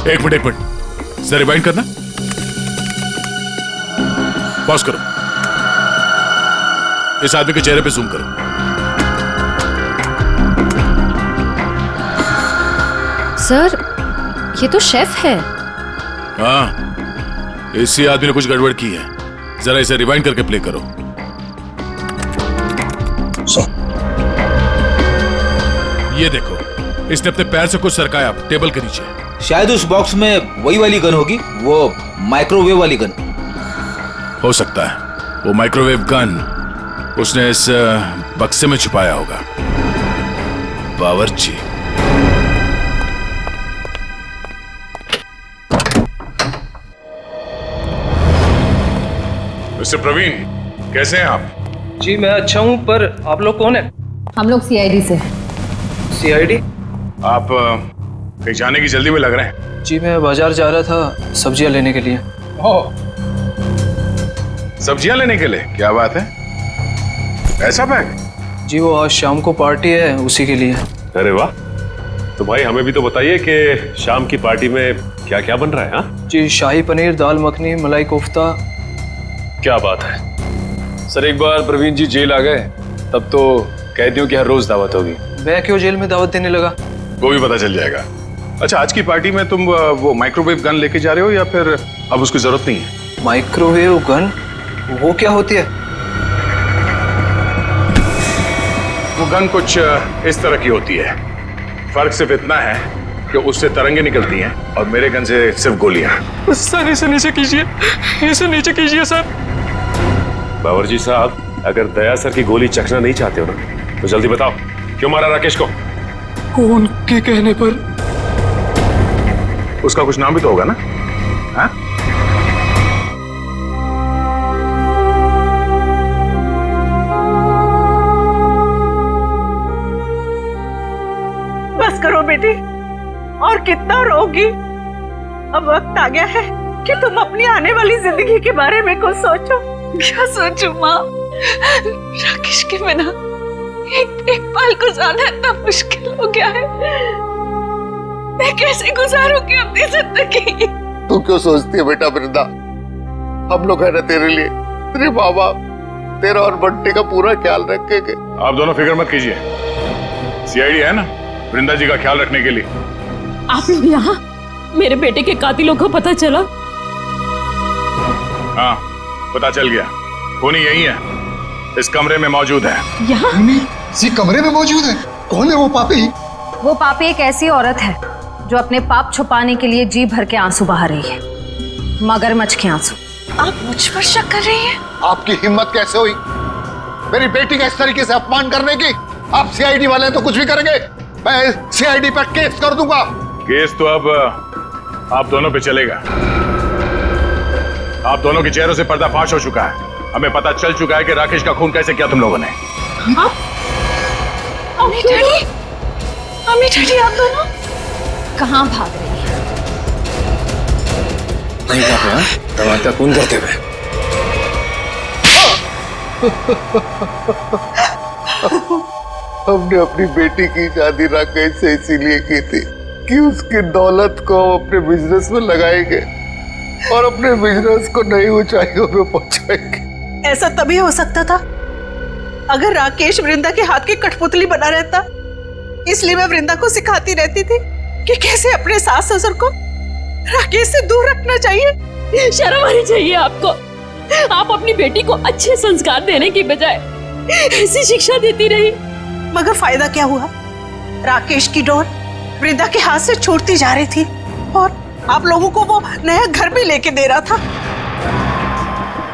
एक मिनट सर, रिवाइंड करना, पॉज करो, इस आदमी के चेहरे पे जूम करो। सर ये तो शेफ है। हाँ, इसी आदमी ने कुछ गड़बड़ की है, जरा इसे रिवाइंड करके प्ले करो। ये देखो, इसने अपने पैर से कुछ सरकाया टेबल के नीचे। शायद उस बॉक्स में वही वाली गन होगी, वो माइक्रोवेव वाली गन। हो सकता है वो माइक्रोवेव गन उसने इस बक्से में छुपाया होगा। बावर्ची। मिस्टर प्रवीण, कैसे हैं आप? जी मैं अच्छा हूं, पर आप लोग कौन है? हम लोग सीआईडी से। सीआईडी? आप कहीं जाने की जल्दी में लग रहे हैं। जी मैं बाजार जा रहा था सब्जियां लेने के लिए। ओह, सब्जियां लेने के लिए? क्या बात है, ऐसा बैग? जी वो आज शाम को पार्टी है, उसी के लिए। अरे वाह, तो भाई हमें भी तो बताइए कि शाम की पार्टी में क्या क्या बन रहा है? हाँ जी, शाही पनीर, दाल मखनी, मलाई कोफ्ता। क्या बात है सर, एक बार प्रवीण जी जेल आ गए तब तो कैदियों की हर रोज दावत होगी। मैं क्यों जेल में दावत देने लगा? वो भी पता चल जाएगा। अच्छा, आज की पार्टी में तुम वो माइक्रोवेव गन लेके जा रहे हो या फिर अब उसकी जरूरत नहीं है? Microwave gun? वो क्या होती है? वो गन कुछ इस तरह की होती है, फर्क सिर्फ इतना है कि उससे तरंगे निकलती हैं और मेरे गन से सिर्फ गोलियां। सर इसे नीचे कीजिए, इसे नीचे कीजिए सर। बावर्ची साहब, अगर दया सर की गोली चखना नहीं चाहते हो ना तो जल्दी बताओ, क्यों मारा राकेश को? उनके कहने पर। उसका कुछ नाम भी तो होगा ना? हाँ? बस करो बेटी, और कितना रोगी। अब वक्त आ गया है कि तुम अपनी आने वाली जिंदगी के बारे में कुछ सोचो। क्या सोचूं माँ? राकेश के बिना एक पल गुजारना इतना मुश्किल हो गया है। मैं कैसे गुजारूंगी अपनी जिंदगी? तू क्यों सोचती है बेटा वृंदा? हम लोग है ना तेरे लिए, तेरे माँ बाप, तेरा और बंटी का पूरा ख्याल रखेंगे। आप दोनों फिक्र मत कीजिए, सीआईडी है ना वृंदा जी का ख्याल रखने के लिए। आप लोग यहाँ? मेरे बेटे के कातिलों को पता चला? हाँ पता चल गया, खूनी यही है, इस कमरे में मौजूद है। यहाँ? इसी कमरे में मौजूद है? कौन है वो पापी? वो पापी एक ऐसी औरत है जो अपने पाप छुपाने के लिए जी भर के आंसू बहा रही है, मगरमच्छ के आंसू। आप मुझ पर शक कर रही हैं? आपकी हिम्मत कैसे हुई मेरी बेटी का इस तरीके से अपमान करने की? आप सीआईडी वाले हैं तो कुछ भी करेंगे, मैं सीआईडी पर केस कर दूंगा। केस तो अब आप दोनों पे चलेगा। आप दोनों के चेहरों से पर्दाफाश हो चुका है, हमें पता चल चुका है कि राकेश का खून कैसे किया तुम लोगों ने। अम्मी डैडी, अम्मी डैडी आप दोनों कहाँ भाग रही हैं? नहीं भाग रहा, दरवाजा का खून करते हुए। हमने अपनी बेटी की शादी राकेश से इसीलिए की थी कि उसकी दौलत को अपने बिजनेस में लगाएंगे और अपने बिजनेस को नई ऊंचाइयों पे पहुंचाएंगे। ऐसा तभी हो सकता था अगर राकेश वृंदा के हाथ की कठपुतली बना रहता। इसलिए मैं वृंदा को सिखाती रहती थी कि कैसे अपने सास ससुर को राकेश से दूर रखना चाहिए। शर्म आनी चाहिए आपको। आप अपनी बेटी को अच्छे संस्कार देने की बजाय ऐसी शिक्षा देती रही। मगर फायदा क्या हुआ? राकेश की डोर वृंदा के हाथ से छूटती जा रही थी और आप लोगों को वो नया घर भी लेके दे रहा था।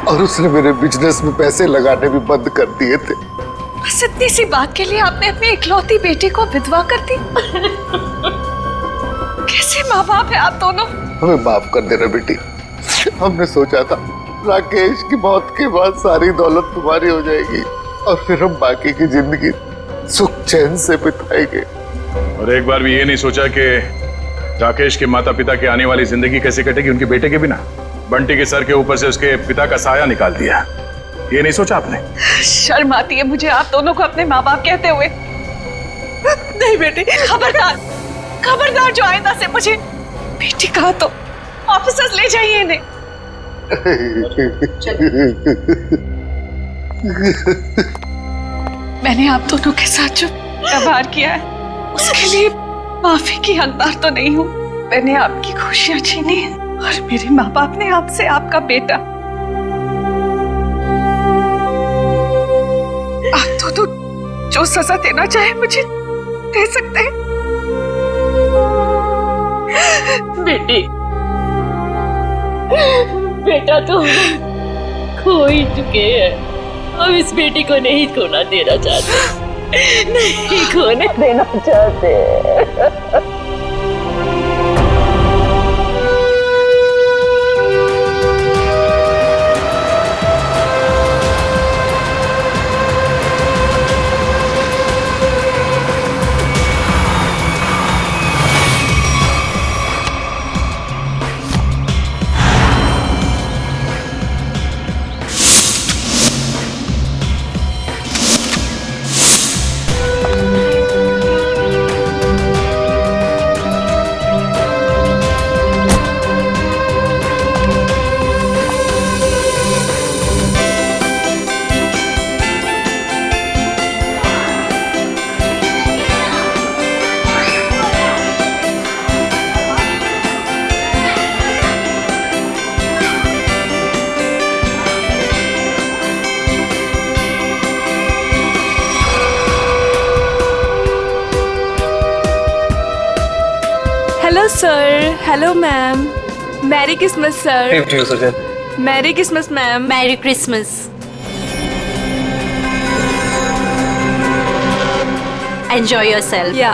और उसने मेरे बिजनेस में पैसे लगाने भी बंद कर दिए थे। बस इतनी सी बात के लिए आपने अपनी इकलौती बेटी को विधवा कर दी। कैसे माँ बाप है आप दोनों? हमें माफ कर देना बेटी, हमने सोचा था राकेश की मौत के बाद सारी दौलत तुम्हारी हो जाएगी और फिर हम बाकी की जिंदगी सुख चैन से बिताएंगे। और एक बार भी ये नहीं सोचा कि राकेश के माता पिता की आने वाली जिंदगी कैसे कटेगी उनके बेटे के बिना। बंटी के सर के ऊपर से उसके पिता का साया निकाल दिया, ये नहीं सोचा आपने? शर्म आती है मुझे आप दोनों को अपने माँ बाप कहते हुए। नहीं बेटी, खबरदार खबरदार, जो आइंदा से मुझे बेटी कहा तो ऑफिसर्स ले जाइए इन्हें। मैंने आप दोनों के साथ जो व्यवहार किया है उसके लिए माफी की हकदार तो नहीं हूँ। मैंने आपकी खुशियां छीनी है और मेरे माँ बाप ने आपसे आपका बेटा। आप दोनों जो सजा देना चाहे मुझे दे सकते हैं। बेटी, बेटा तो खो ही चुके हैं, हम इस बेटी को नहीं खोना देना चाहते, नहीं खोने देना चाहते। Hello sir, hello ma'am, merry Christmas sir. Merry Christmas ma'am. Merry Christmas. Enjoy yourself. या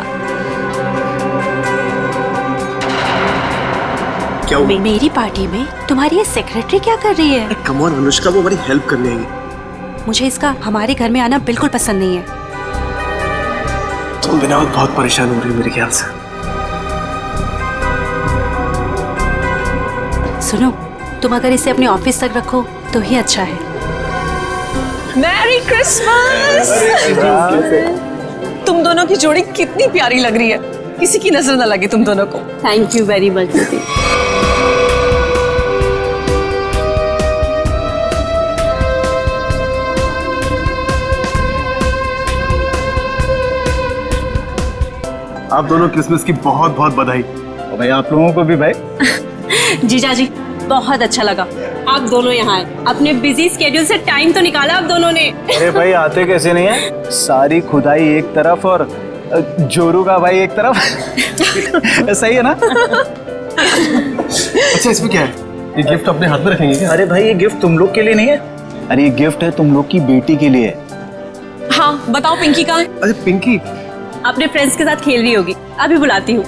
क्या हुआ? मेरी पार्टी में तुम्हारी ये सेक्रेटरी क्या कर रही है? कम ऑन अनुष्का, वो हमारी हेल्प करने आई। मुझे इसका हमारे घर में आना बिल्कुल पसंद नहीं है। तुम बिना वक्त बहुत परेशान हो रही हो मेरे ख्याल से। सुनो, तुम अगर इसे अपने ऑफिस तक रखो तो ही अच्छा है। Merry Christmas. तुम दोनों की जोड़ी कितनी प्यारी लग रही है, किसी की नजर ना लगे तुम दोनों को। थैंक यू वेरी मच दीदी। आप दोनों क्रिसमस की बहुत बहुत बधाई। और भाई आप लोगों को भी भाई। जीजा जी, बहुत अच्छा लगा आप दोनों यहाँ आए। अपने बिजी स्केड्यूल से टाइम तो निकाला आप दोनों ने। अरे भाई आते कैसे नहीं है, सारी खुदाई एक तरफ और जोरू का भाई एक तरफ। सही है ना? अच्छा, इसमें क्या है? ये गिफ्ट अपने हाथ में रखेंगे क्या? अरे भाई ये गिफ्ट तुम लोग के लिए नहीं है, अरे ये गिफ्ट है तुम लोग की बेटी के लिए। हाँ बताओ, पिंकी कहाँ है? अरे पिंकी अपने फ्रेंड्स के साथ खेल रही होगी, अभी बुलाती हूँ।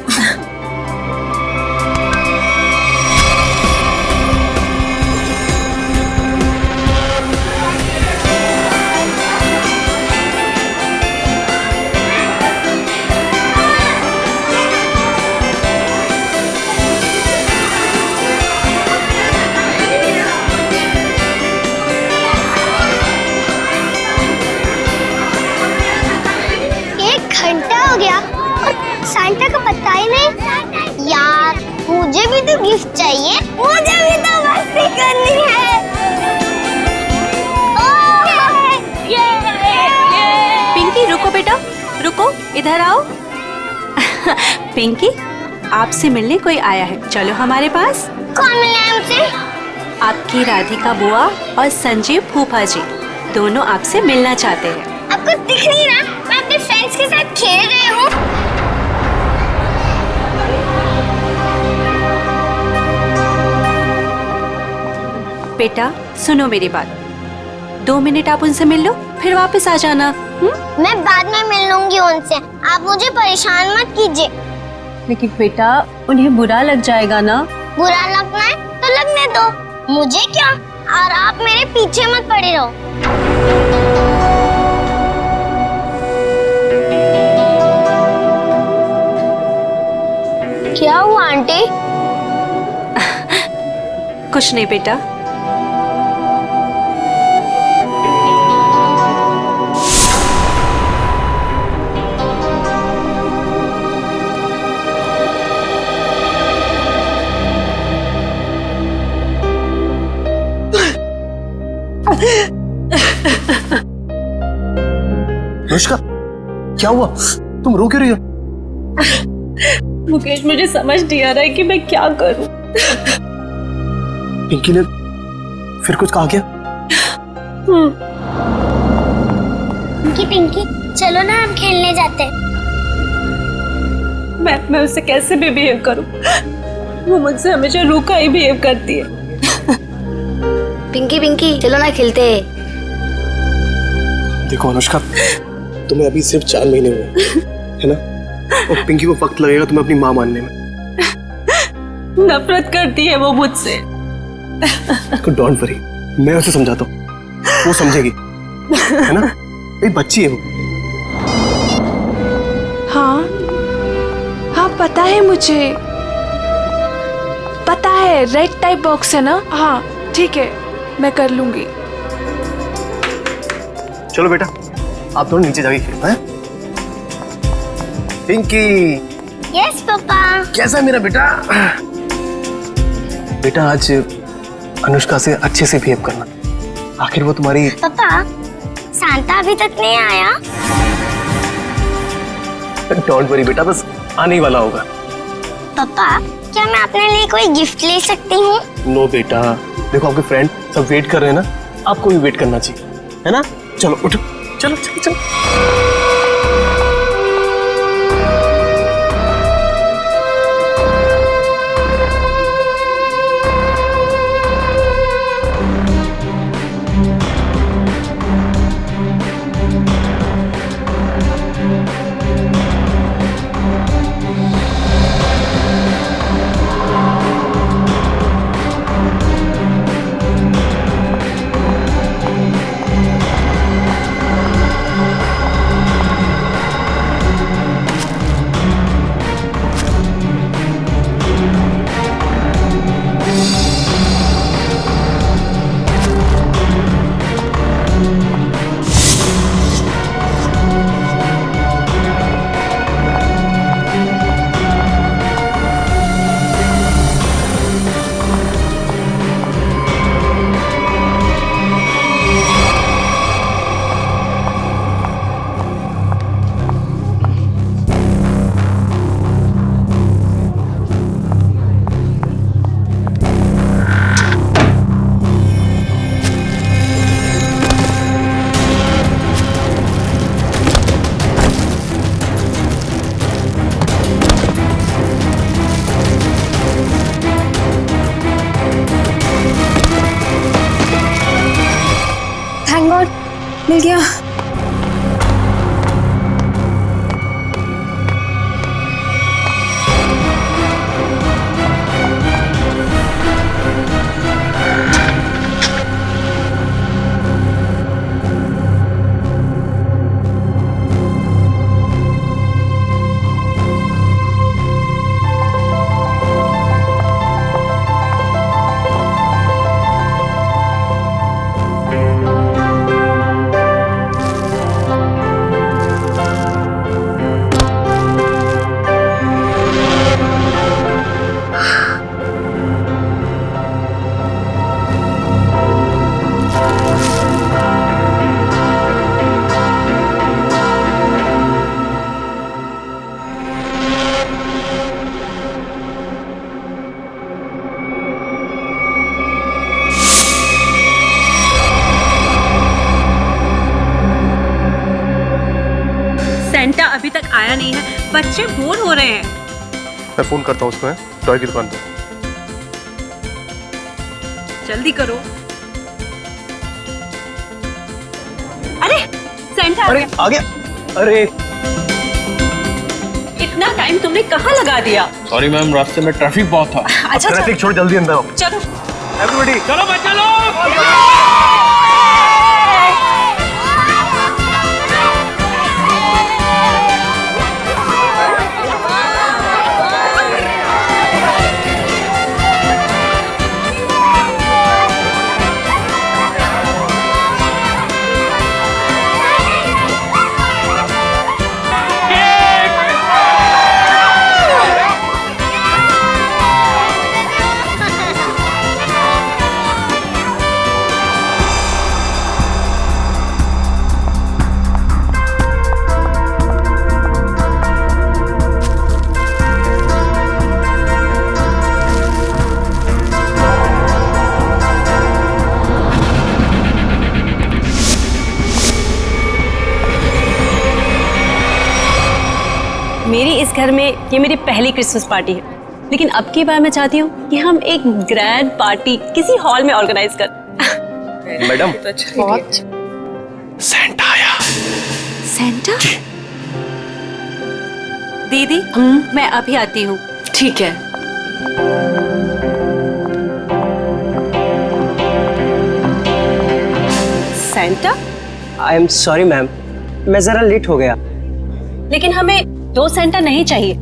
सांता का पता ही नहीं। यार मुझे भी तो गिफ्ट चाहिए, मुझे भी तो मस्ती करनी है। पिंकी रुको बेटा, रुको, इधर आओ। पिंकी, आपसे मिलने कोई आया है, चलो हमारे पास। कौन मिला हमसे? आपकी राधिका बुआ और संजीव फूफा जी दोनों आपसे मिलना चाहते हैं। आपको दिख नहीं रहा मैं अपने फ्रेंड्स के साथ खेल रही हूँ। बेटा सुनो मेरी बात, 2 मिनट आप उनसे मिल लो फिर वापस आ जाना। मैं बाद में मिल लूंगी उनसे, आप मुझे परेशान मत कीजिए। लेकिन बेटा उन्हें बुरा लग जाएगा ना। बुरा लगना है तो लगने दो, मुझे क्या, और आप मेरे पीछे मत पड़े रहो। क्या हुआ आंटी? कुछ नहीं बेटा। अनुष्का, क्या हुआ? तुम रो क्यों रही हो? मुकेश, मुझे समझ नहीं आ रहा है कि मैं क्या करूं। पिंकी ने फिर कुछ कहा क्या? पिंकी पिंकी, चलो ना हम खेलने जाते हैं। मैं उससे कैसे भी बिहेव करूं? वो मुझसे हमेशा रूखा ही बिहेव करती है। पिंकी पिंकी, चलो ना खेलते हैं। देखो अनुष्का, तुम्हें अभी सिर्फ 4 महीने हुए है ना, और पिंकी को वक्त लगेगा तुम्हें अपनी माँ मानने में। नफरत करती है वो मुझसे। डोंट वरी, मैं उसे समझाता हूँ, वो समझेगी, है ना? एक बच्ची है वो। हाँ हाँ, पता है मुझे, पता है, रेड टाइप बॉक्स है ना। हाँ ठीक है, मैं कर लूंगी। चलो बेटा, आप दोनों नीचे जाके खेलना है। पिंकी। Yes papa. कैसा है मेरा बेटा? बेटा आज अनुष्का से अच्छे से बिहेव करना, आखिर वो तुम्हारी। पापा, सांता अभी तक नहीं आया। डोंट वरी बेटा, बस आने ही वाला होगा। पापा, क्या मैं अपने लिए कोई गिफ्ट ले सकती हूँ? नो बेटा, देखो आपके फ्रेंड सब वेट कर रहे हैं ना, आपको भी वेट करना चाहिए, है ना? चलो उठो, चलो चलो चलो। मिल गया। सेंटा अभी तक आया नहीं है, बच्चे बोर हो रहे हैं। मैं फोन करता हूँ उसको, टॉय की दुकान पे। जल्दी करो। अरे सेंटा आ गया। अरे इतना टाइम तुमने कहाँ लगा दिया? सॉरी मैम, रास्ते में ट्रैफिक बहुत था। अच्छा ट्रैफिक छोड़, जल्दी अंदर आओ। चलो। एवरीबॉडी चलो बच्चा लोग। मेरी इस घर में ये मेरी पहली क्रिसमस पार्टी है, लेकिन अब की बार मैं चाहती हूँ कि हम एक ग्रैंड पार्टी किसी हॉल में ऑर्गेनाइज कर। मैडम सेंटा आया। सेंटा? दीदी मैं अभी आती हूँ। ठीक है। Santa? I am sorry ma'am, मैं जरा लेट हो गया। लेकिन हमें 2 सेंटा नहीं चाहिए,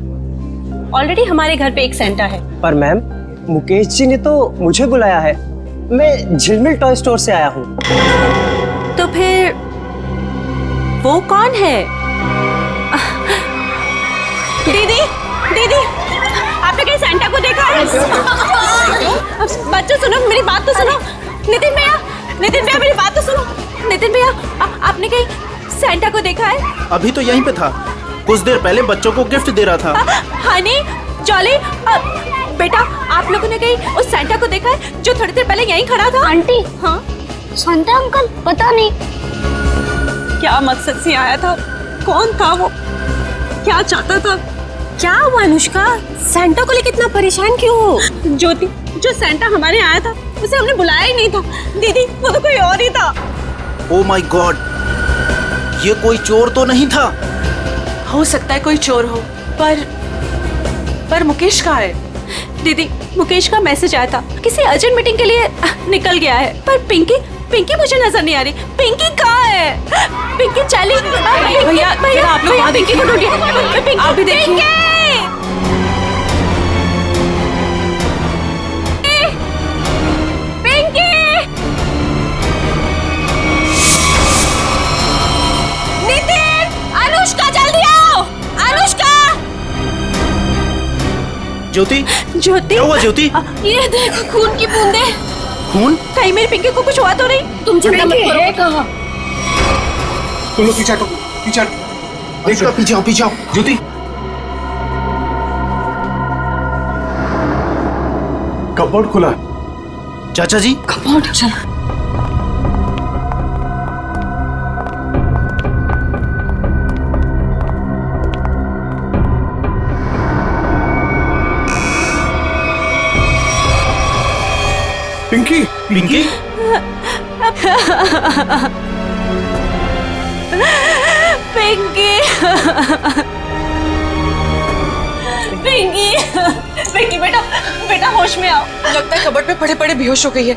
ऑलरेडी हमारे घर पे एक सेंटा है। पर मैम मुकेश जी ने तो मुझे बुलाया है, मैं झिलमिल टॉय स्टोर से आया हूँ। तो फिर वो कौन है? दीदी दीदी आपने कहीं सेंटा को देखा है? बच्चों सुनो मेरी बात तो सुनो। नितिन भैया मेरी बात तो सुनो। नितिन भैया आपने कहीं सेंटा को देखा है? अभी तो यहीं पे था, कुछ देर पहले बच्चों को गिफ्ट दे रहा था। हनी जॉली बेटा आप लोगों ने कहीं उस सेंटा को देखा है जो थोड़ी देर पहले यहीं खड़ा था? आंटी। हाँ शांता अंकल पता नहीं क्या मकसद से आया था, कौन था वो, क्या चाहता था? क्या हुआ अनुष्का, सेंटा को लेकर इतना परेशान क्यों हो? ज्योति जो सेंटा हमारे आया था उसे हमने बुलाया ही नहीं था। दीदी वो तो कोई और ही था। ओह माय गॉड, ये कोई चोर तो नहीं था? हो सकता है कोई चोर हो, पर मुकेश कहाँ है? दीदी मुकेश का मैसेज आया था, किसी अर्जेंट मीटिंग के लिए निकल गया है। पर पिंकी मुझे नजर नहीं आ रही। पिंकी कहाँ है? पिंकी चली। भैया आप लोग पिंकी को ढूंढिए। आप भी देखिए। पिंकी! नितिन! अनुष्का जल्दी आओ! अनुष्का! ज्योति क्या हुआ ज्योति? ये देखो खून की बूंदें। खून? कहीं मेरी पिंकी को कुछ हुआ तो नहीं? तुम चिंता मत करो। तुम लोग पीछे हटो, पीछे देखो, पीछे आओ ज्योति। कपबोर्ड खुला। चाचा जी कपबोर्ड चला। पिंकी पिंकी पिंकी पिंकी बेटा होश में आओ। लगता है कबर्ड पे पड़े पड़े बेहोश हो गई है।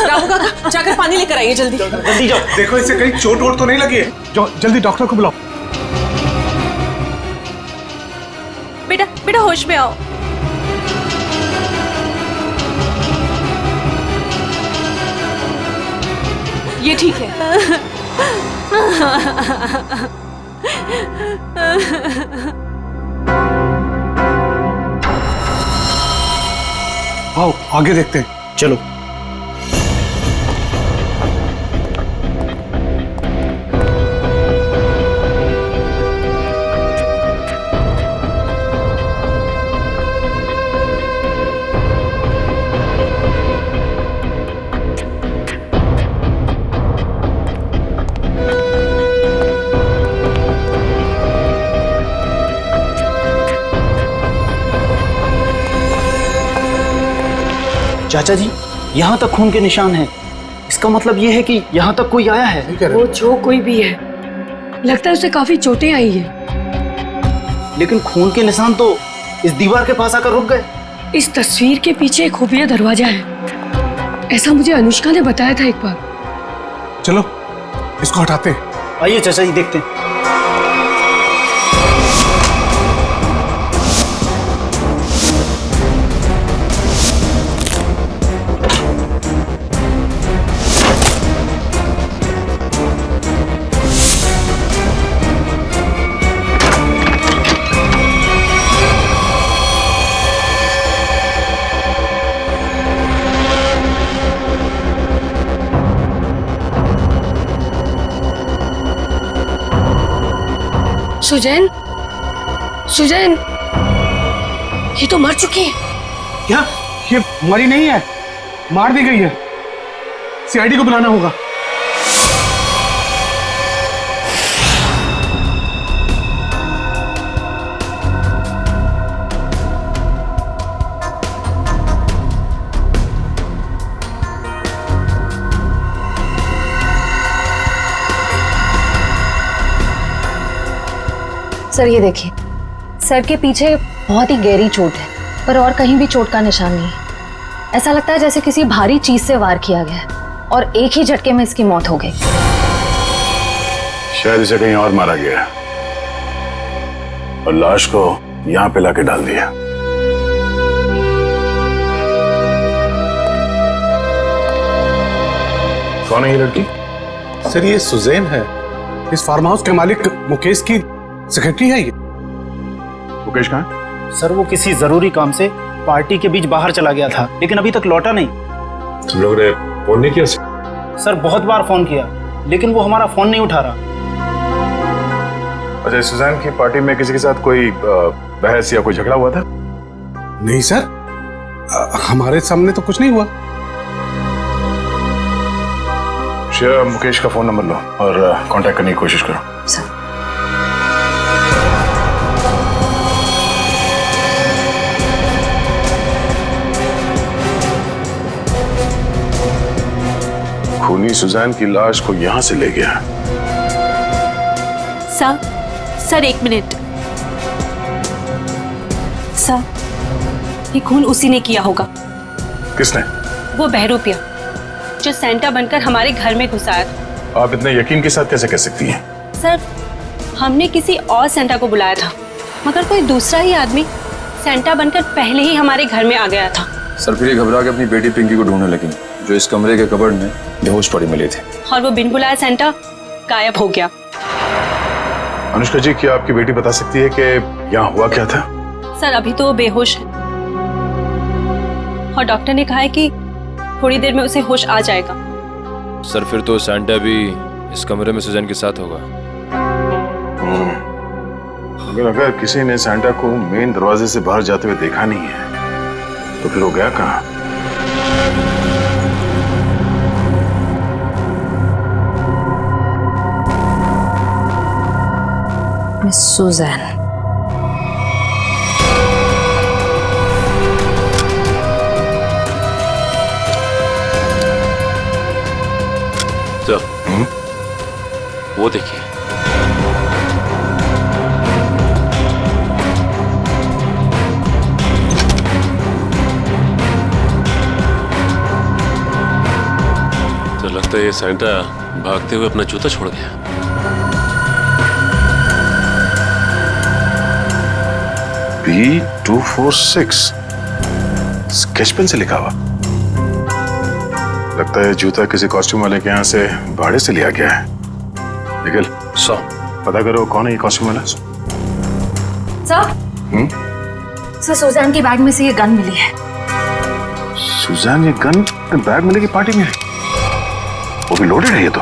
रामू काका जाकर पानी लेकर आइए जल्दी। जल्दी जाओ। देखो इसे कहीं चोट वोट तो नहीं लगी है, जाओ जल्दी डॉक्टर को बुलाओ। बेटा होश में आओ। ये ठीक है। आओ आगे देखते हैं। चलो। चाचा जी यहाँ तक खून के निशान हैं, इसका मतलब ये है कि यहाँ तक कोई आया है। वो जो कोई भी है लगता है उसे काफी चोटें आई है। लेकिन खून के निशान तो इस दीवार के पास आकर रुक गए। इस तस्वीर के पीछे एक खुफिया दरवाजा है ऐसा मुझे अनुष्का ने बताया था एक बार। चलो इसको हटाते हैं। आइए चाचा जी देखते हैं। सुजैन, सुजैन, ये तो मर चुकी है। क्या ये मरी नहीं है, मार दी गई है। सीआईडी को बुलाना होगा। सर ये देखिए, सर के पीछे बहुत ही गहरी चोट है, पर और कहीं भी चोट का निशान नहीं है। ऐसा लगता है जैसे किसी भारी चीज से वार किया गया है और एक ही झटके में इसकी मौत हो गई। शायद इसे कहीं और मारा गया और लाश को यहाँ पे लाके डाल दिया। कौन है ये लड़की? सर ये सुजैन है, इस फार्म हाउस के मालिक मुकेश की सेक्रेटरी है ये। मुकेश कहाँ है? सर वो किसी जरूरी काम से पार्टी के बीच बाहर चला गया था, लेकिन अभी तक लौटा नहीं। तुम लोग ने फोन नहीं किया? सर बहुत बार फोन किया, लेकिन वो हमारा फोन नहीं उठा रहा। अच्छा, सुजैन की पार्टी में किसी के साथ कोई बहस या कोई झगड़ा हुआ था? नहीं सर, हमारे सामने तो कुछ नहीं हुआ। मुकेश का फोन नंबर लो और कांटेक्ट करने की कोशिश करो। सर खूनी सुजैन की लाश को यहां से ले गया। सर एक मिनट। सर ये खून उसी ने किया होगा। किसने? वो बहरूपिया जो सेंटा बनकर हमारे घर में घुसा था। आप इतने यकीन के साथ कैसे कह सकती हैं? सर हमने किसी और सेंटा को बुलाया था, मगर कोई दूसरा ही आदमी सेंटा बनकर पहले ही हमारे घर में आ गया था। सर फिर ये घबरा के अपनी बेटी पिंकी को ढूंढने लगी, जो इस कमरे के कबर्ड में बेहोश पड़ी मिली थी। और वो बिन बुलाया सेंटा गायब हो गया। अनुष्का जी, क्या आपकी बेटी बता सकती है कि यहाँ हुआ क्या था? सर अभी तो वो बेहोश है और डॉक्टर ने कहा है कि थोड़ी देर में उसे होश आ जाएगा। सर फिर तो सेंटा भी इस कमरे में सुजैन के साथ होगा। अगर किसी ने सेंटा को मेन दरवाजे से बाहर जाते हुए देखा नहीं है तो फिर वो गया कहाँ? Miss Susan. तो वो देखिए। तो लगता है ये सेंटा भागते हुए अपना जूता छोड़ गया। B246 स्केच पेन से लिखा हुआ। लगता है जूता किसी कॉस्ट्यूम वाले के यहाँ से भाड़े से लिया गया है। निखिल, पता करो कौन है ये कॉस्ट्यूम वाला। सर सुजैन की बैग में से ये गन मिली है। सुजैन ये गन बैग मिलेगी पार्टी में? वो भी लोडेड है ये तो।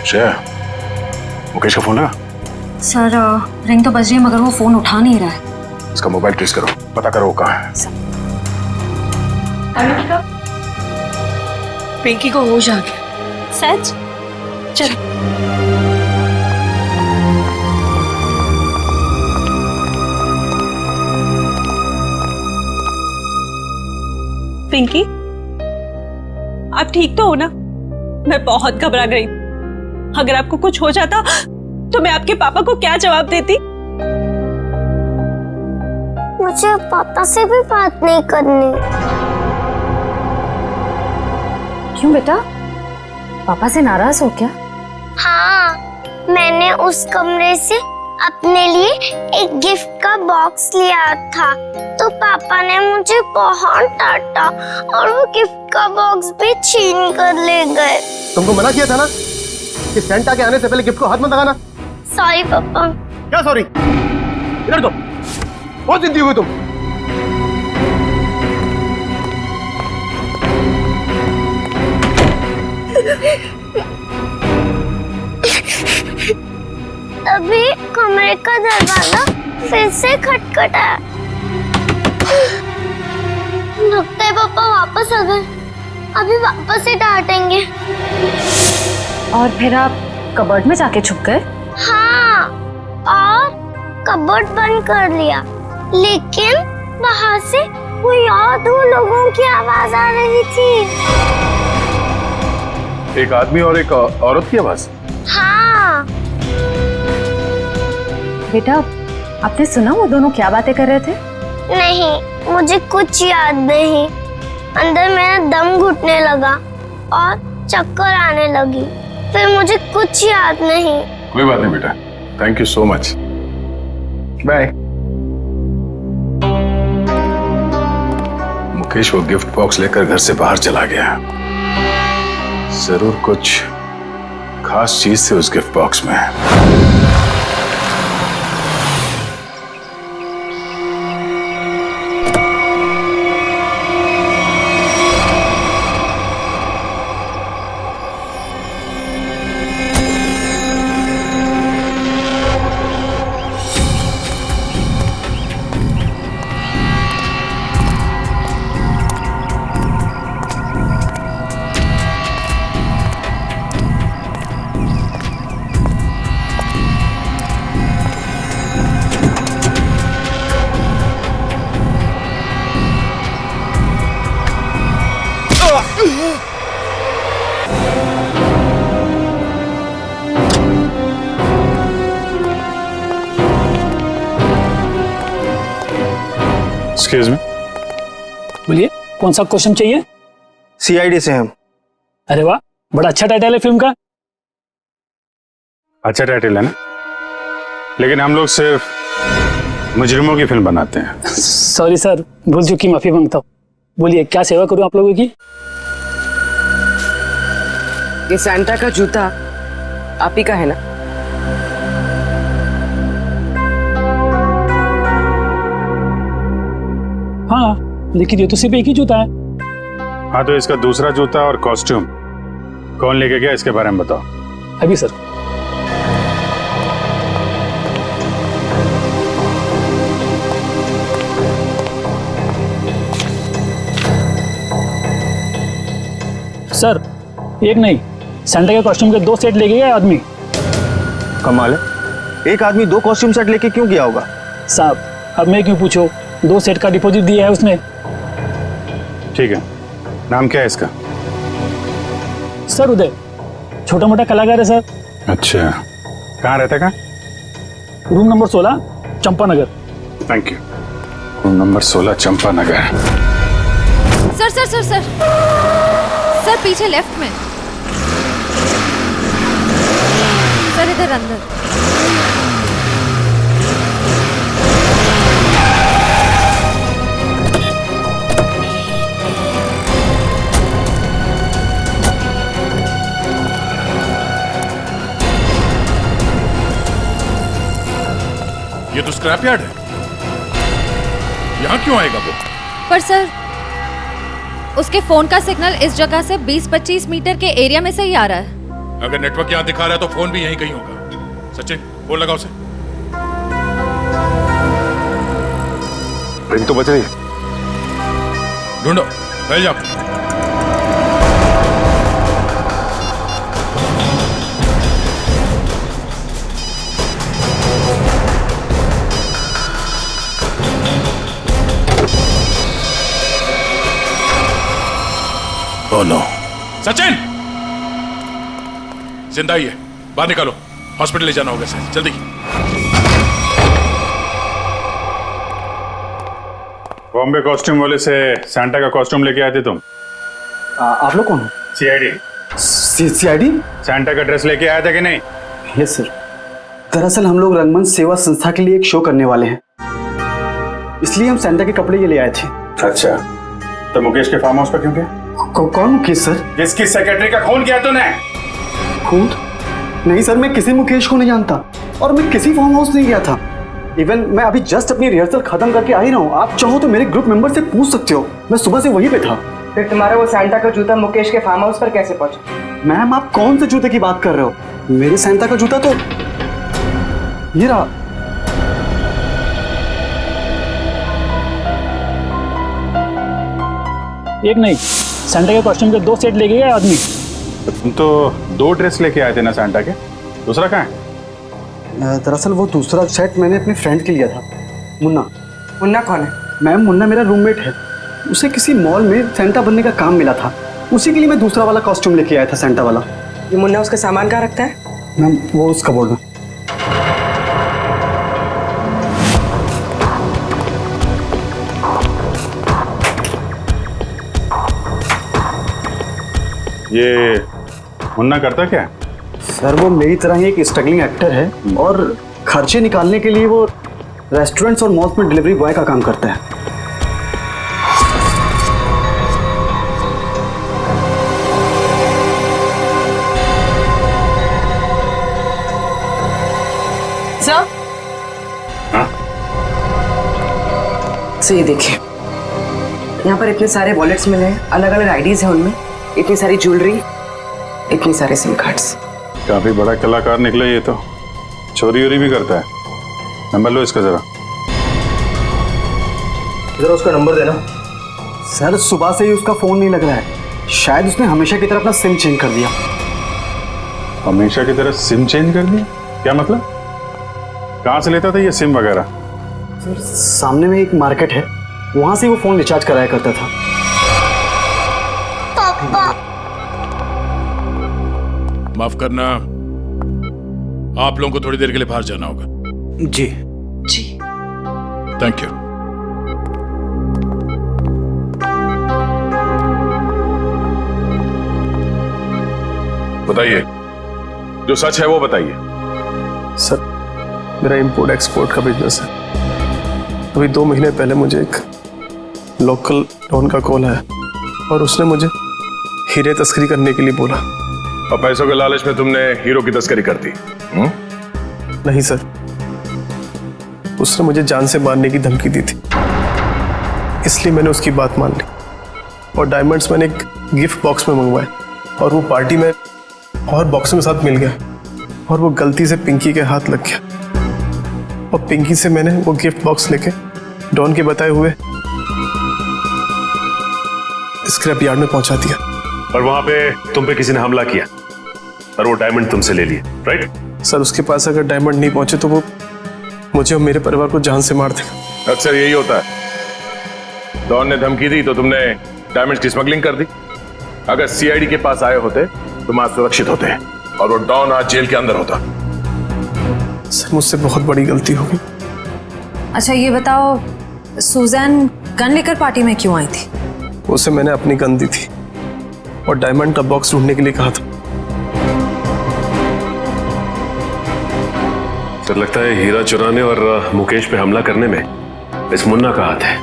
श्रेया, मुकेश का फोन लगा? सर रिंग तो बज रही है मगर वो फोन उठा नहीं रहा है। इसका मोबाइल ट्रेस करो, पता करो वो कहाँ है। अनुष्का, पिंकी को होश आ गया। सच? चल। पिंकी, आप ठीक तो हो ना? मैं बहुत घबरा गई। अगर आपको कुछ हो जाता तो मैं आपके पापा को क्या जवाब देती? मुझे पापा से भी बात नहीं करनी। क्यों बेटा, पापा से नाराज हो क्या? हाँ, मैंने उस कमरे से अपने लिए एक गिफ्ट का बॉक्स लिया था, तो पापा ने मुझे बहुत डांटा और वो गिफ्ट का बॉक्स भी छीन कर ले गए। तुमको मना किया था ना कि सेंटा के आने से पहले गिफ्ट को हाथ मत लगाना। सॉरी पापा। क्या सॉरी? इधर दो, बहुत जिद्दी हुई तुम। तभी कमरे का दरवाजा फिर से खटखटाया। लगता है पापा वापस आ गए, अभी वापस से डांटेंगे। और फिर आप कबर्ड में जाके छुप गए? हाँ, और कबर्ड बंद कर लिया, लेकिन वहाँ से कोई और दो लोगों की आवाज आ रही थी। एक आदमी और एक औरत की आवाज? हाँ। बेटा, आपने सुना वो दोनों क्या बातें कर रहे थे? नहीं, मुझे कुछ याद नहीं। अंदर मेरा दम घुटने लगा और चक्कर आने लगी, फिर मुझे कुछ याद नहीं। कोई बात नहीं बेटा, thank you so much, bye. Mukesh वो गिफ्ट बॉक्स लेकर घर से बाहर चला गया। जरूर कुछ खास चीज थी उस गिफ्ट बॉक्स में। एक्सक्यूज मी, बोलिए, कौन सा क्वेश्चन चाहिए? सीआईडी से हम। अरे वाह, बड़ा अच्छा टाइटल है फिल्म का। अच्छा टाइटल है ना, लेकिन हम लोग सिर्फ मुजरिमों की फिल्म बनाते हैं। सॉरी सर, भूल चुकी, माफी मांगता हूँ। बोलिए, क्या सेवा करूँ आप लोगों की? ये सैंटा का जूता आप ही का है ना? हाँ, लेकिन ये तो सिर्फ एक ही जूता है। हाँ, तो इसका दूसरा जूता और कॉस्ट्यूम कौन लेके गया, इसके बारे में बताओ। अभी सर। सर, एक नहीं, सैंटा के कॉस्ट्यूम के 2 सेट लेके गया आदमी। कमाल है, एक आदमी 2 कॉस्ट्यूम सेट लेके क्यों गया होगा? साहब, अब मैं क्यों पूछो, 2 सेट का डिपॉजिट दिया है उसने। ठीक है, नाम क्या है इसका? सर उदय, छोटा मोटा कलाकार है सर। अच्छा, कहाँ रहता है? Room number 16, Champanagar. Thank you. Room number 16, Champanagar. Sir sir sir sir sir, पीछे लेफ्ट में सर, इधर अंदर। ये तो स्क्रैप यार्ड है, यहाँ क्यों आएगा वो? पर सर, उसके फोन का सिग्नल इस जगह से 20-25 मीटर के एरिया में से ही आ रहा है। अगर नेटवर्क यहाँ दिखा रहा है तो फोन भी यहीं कहीं होगा। सचिन, फोन लगाओ उसे। रिंग तो बज रही है। ढूंढो, फैल जाओ। Oh no. सचिन, जिंदा ही है, बाहर निकालो, हॉस्पिटल ले जाना होगा इसे, जल्दी। बॉम्बे कॉस्ट्यूम वाले से सैंटा का कॉस्ट्यूम लेके आए थे तुम? आप लोग कौन हो? सीआईडी। सीआईडी? सैंटा का ड्रेस लेके आया था कि नहीं? Yes sir. दरअसल हम लोग रंगमंच सेवा संस्था के लिए एक शो करने वाले हैं, इसलिए हम सैंटा के कपड़े के लिए आए थे। अच्छा, तो मुकेश के फार्म हाउस पर क्यों गए? कौन मुकेश सर? जिसकी सेक्रेटरी का खून किया तूने? खून? नहीं सर, मैं किसी मुकेश को नहीं जानता और मैं किसी फार्म हाउस नहीं गया था। इवन मैं अभी जस्ट अपनी रिहर्सल खत्म करके आ ही रहा हूँ। आप चाहो तो मेरे ग्रुप मेंबर से पूछ सकते हो, मैं सुबह से वहीं पे था। फिर तुम्हारा वो सैंटा का जूता मुकेश के फार्म हाउस पर कैसे पहुंचा? मैम, आप कौन से जूते की बात कर रहे हो? मेरे सैंटा का जूता तो ये रहा। एक नहीं, सैंटा के कॉस्ट्यूम के 2 सेट लेके गए आदमी। तुम तो 2 ड्रेस लेके आए थे ना सैंटा के, दूसरा कहाँ है? दरअसल वो दूसरा सेट मैंने अपने फ्रेंड के लिया था, मुन्ना। मुन्ना कौन है? मैम, मुन्ना मेरा रूममेट है। उसे किसी मॉल में सैंटा बनने का काम मिला था, उसी के लिए मैं दूसरा वाला कॉस्ट्यूम लेके आया था, सैंटा वाला। ये मुन्ना उसका सामान कहाँ रखता है? मैम, वो उस कबोर्ड में। ये मुन्ना करता क्या? सर, वो मेरी तरह ही एक स्ट्रगलिंग एक्टर है और खर्चे निकालने के लिए वो रेस्टोरेंट्स और मॉल्स में डिलीवरी बॉय का काम करता है। सर, सो ये देखिए, यहाँ पर इतने सारे वॉलेट्स मिले हैं, अलग अलग आईडीज हैं उनमें, इतनी सारी ज्वेलरी, इतनी सारे सिम कार्ड्स। काफी बड़ा कलाकार निकला ये तो, चोरी वोरी भी करता है। नंबर लो इसका जरा। जरा उसका नंबर देना। सर, सुबह से ही उसका फोन नहीं लग रहा है, शायद उसने हमेशा की तरह अपना सिम चेंज कर दिया। हमेशा की तरह सिम चेंज कर दिया? क्या मतलब? कहाँ से लेता था ये सिम वगैरह? सर, सामने में एक मार्केट है, वहां से वो फोन रिचार्ज कराया करता था। माफ करना, आप लोगों को थोड़ी देर के लिए बाहर जाना होगा। जी जी, थैंक यू। बताइए, जो सच है वो बताइए। सर, मेरा इंपोर्ट एक्सपोर्ट का बिजनेस है। अभी 2 महीने पहले मुझे एक लोकल डॉन का कॉल आया और उसने मुझे हीरे तस्करी करने के लिए बोला। और पैसों के लालच में तुमने हीरो की तस्करी कर दी? नहीं सर, उसने मुझे जान से मारने की धमकी दी थी, इसलिए मैंने उसकी बात मान ली और डायमंड्स मैंने एक गिफ्ट बॉक्स में मंगवाए और वो पार्टी में और बॉक्स में साथ मिल गया और वो गलती से पिंकी के हाथ लग गया और पिंकी से मैंने वो गिफ्ट बॉक्स लेके डॉन के बताए हुए स्क्रैप यार्ड में पहुंचा दिया। और वहां पे तुम पे किसी ने हमला किया और वो डायमंड तुमसे ले लिए, राइट? सर, उसके पास अगर डायमंड नहीं पहुंचे तो वो मुझे और मेरे परिवार को जान से मार देगा। अक्सर यही होता है, डॉन ने धमकी दी तो तुमने डायमंड की स्मगलिंग कर दी। अगर सीआईडी के पास आए होते तुम आज सुरक्षित होते और वो डॉन आज जेल के अंदर होता। सर, मुझसे बहुत बड़ी गलती हो गई। अच्छा, ये बताओ, सुजैन गन लेकर पार्टी में क्यों आई थी? उसे मैंने अपनी गन दी थी और डायमंड का बॉक्स ढूंढने के लिए कहा था। सर, लगता है हीरा चुराने और मुकेश पे हमला करने में इस मुन्ना का हाथ है।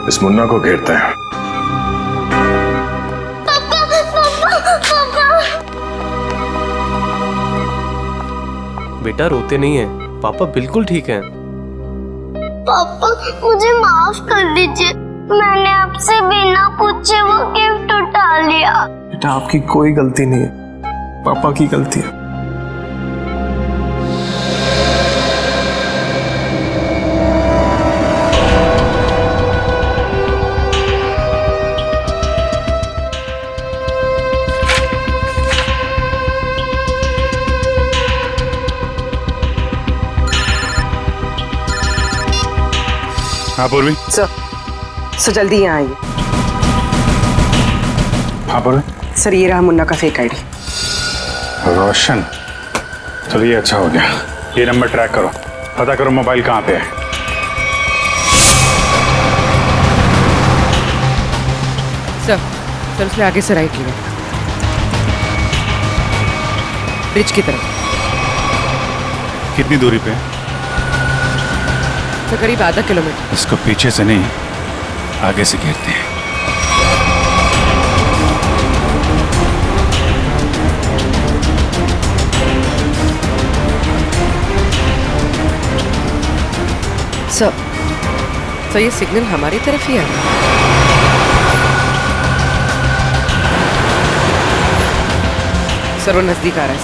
इस मुन्ना को घेरता है। बेटा, रोते नहीं है, पापा बिल्कुल ठीक हैं। पापा, मुझे माफ कर दीजिए, मैंने आपसे बिना पूछे वो गिफ्ट उठा लिया। बेटा, आपकी कोई गलती नहीं है, पापा की गलती है। हाँ पूर्वी। सर जल्दी यहाँ आइए। हाँ पूर्वी। सर, ये रहा मुन्ना का फेक आईडी। रोशन, चलिए अच्छा हो गया। ये नंबर ट्रैक करो, पता करो मोबाइल कहाँ पे है। सर, सर उसने आगे से राइट लिया, ब्रिज की तरफ। कितनी दूरी पे? तो करीब आधा किलोमीटर। इसको पीछे से नहीं, आगे से घेरते हैं। सर ये सिग्नल हमारी तरफ ही है। सर वो नजदीक आ रहा है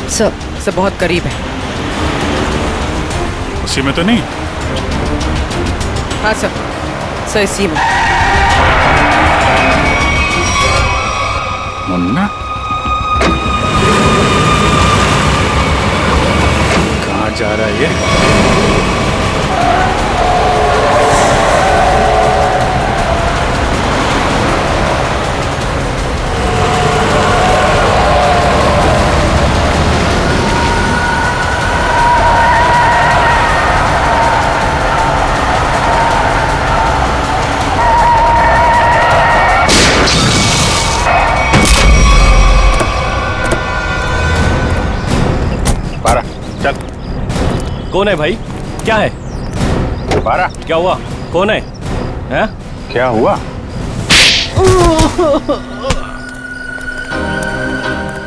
सर। सर बहुत करीब है। उसी में तो नहीं? हाँ सर इसी में। मुन्ना कहाँ जा रहा है ये? चल। कौन है भाई? क्या है? बारा क्या हुआ? कौन है? हैं? क्या हुआ?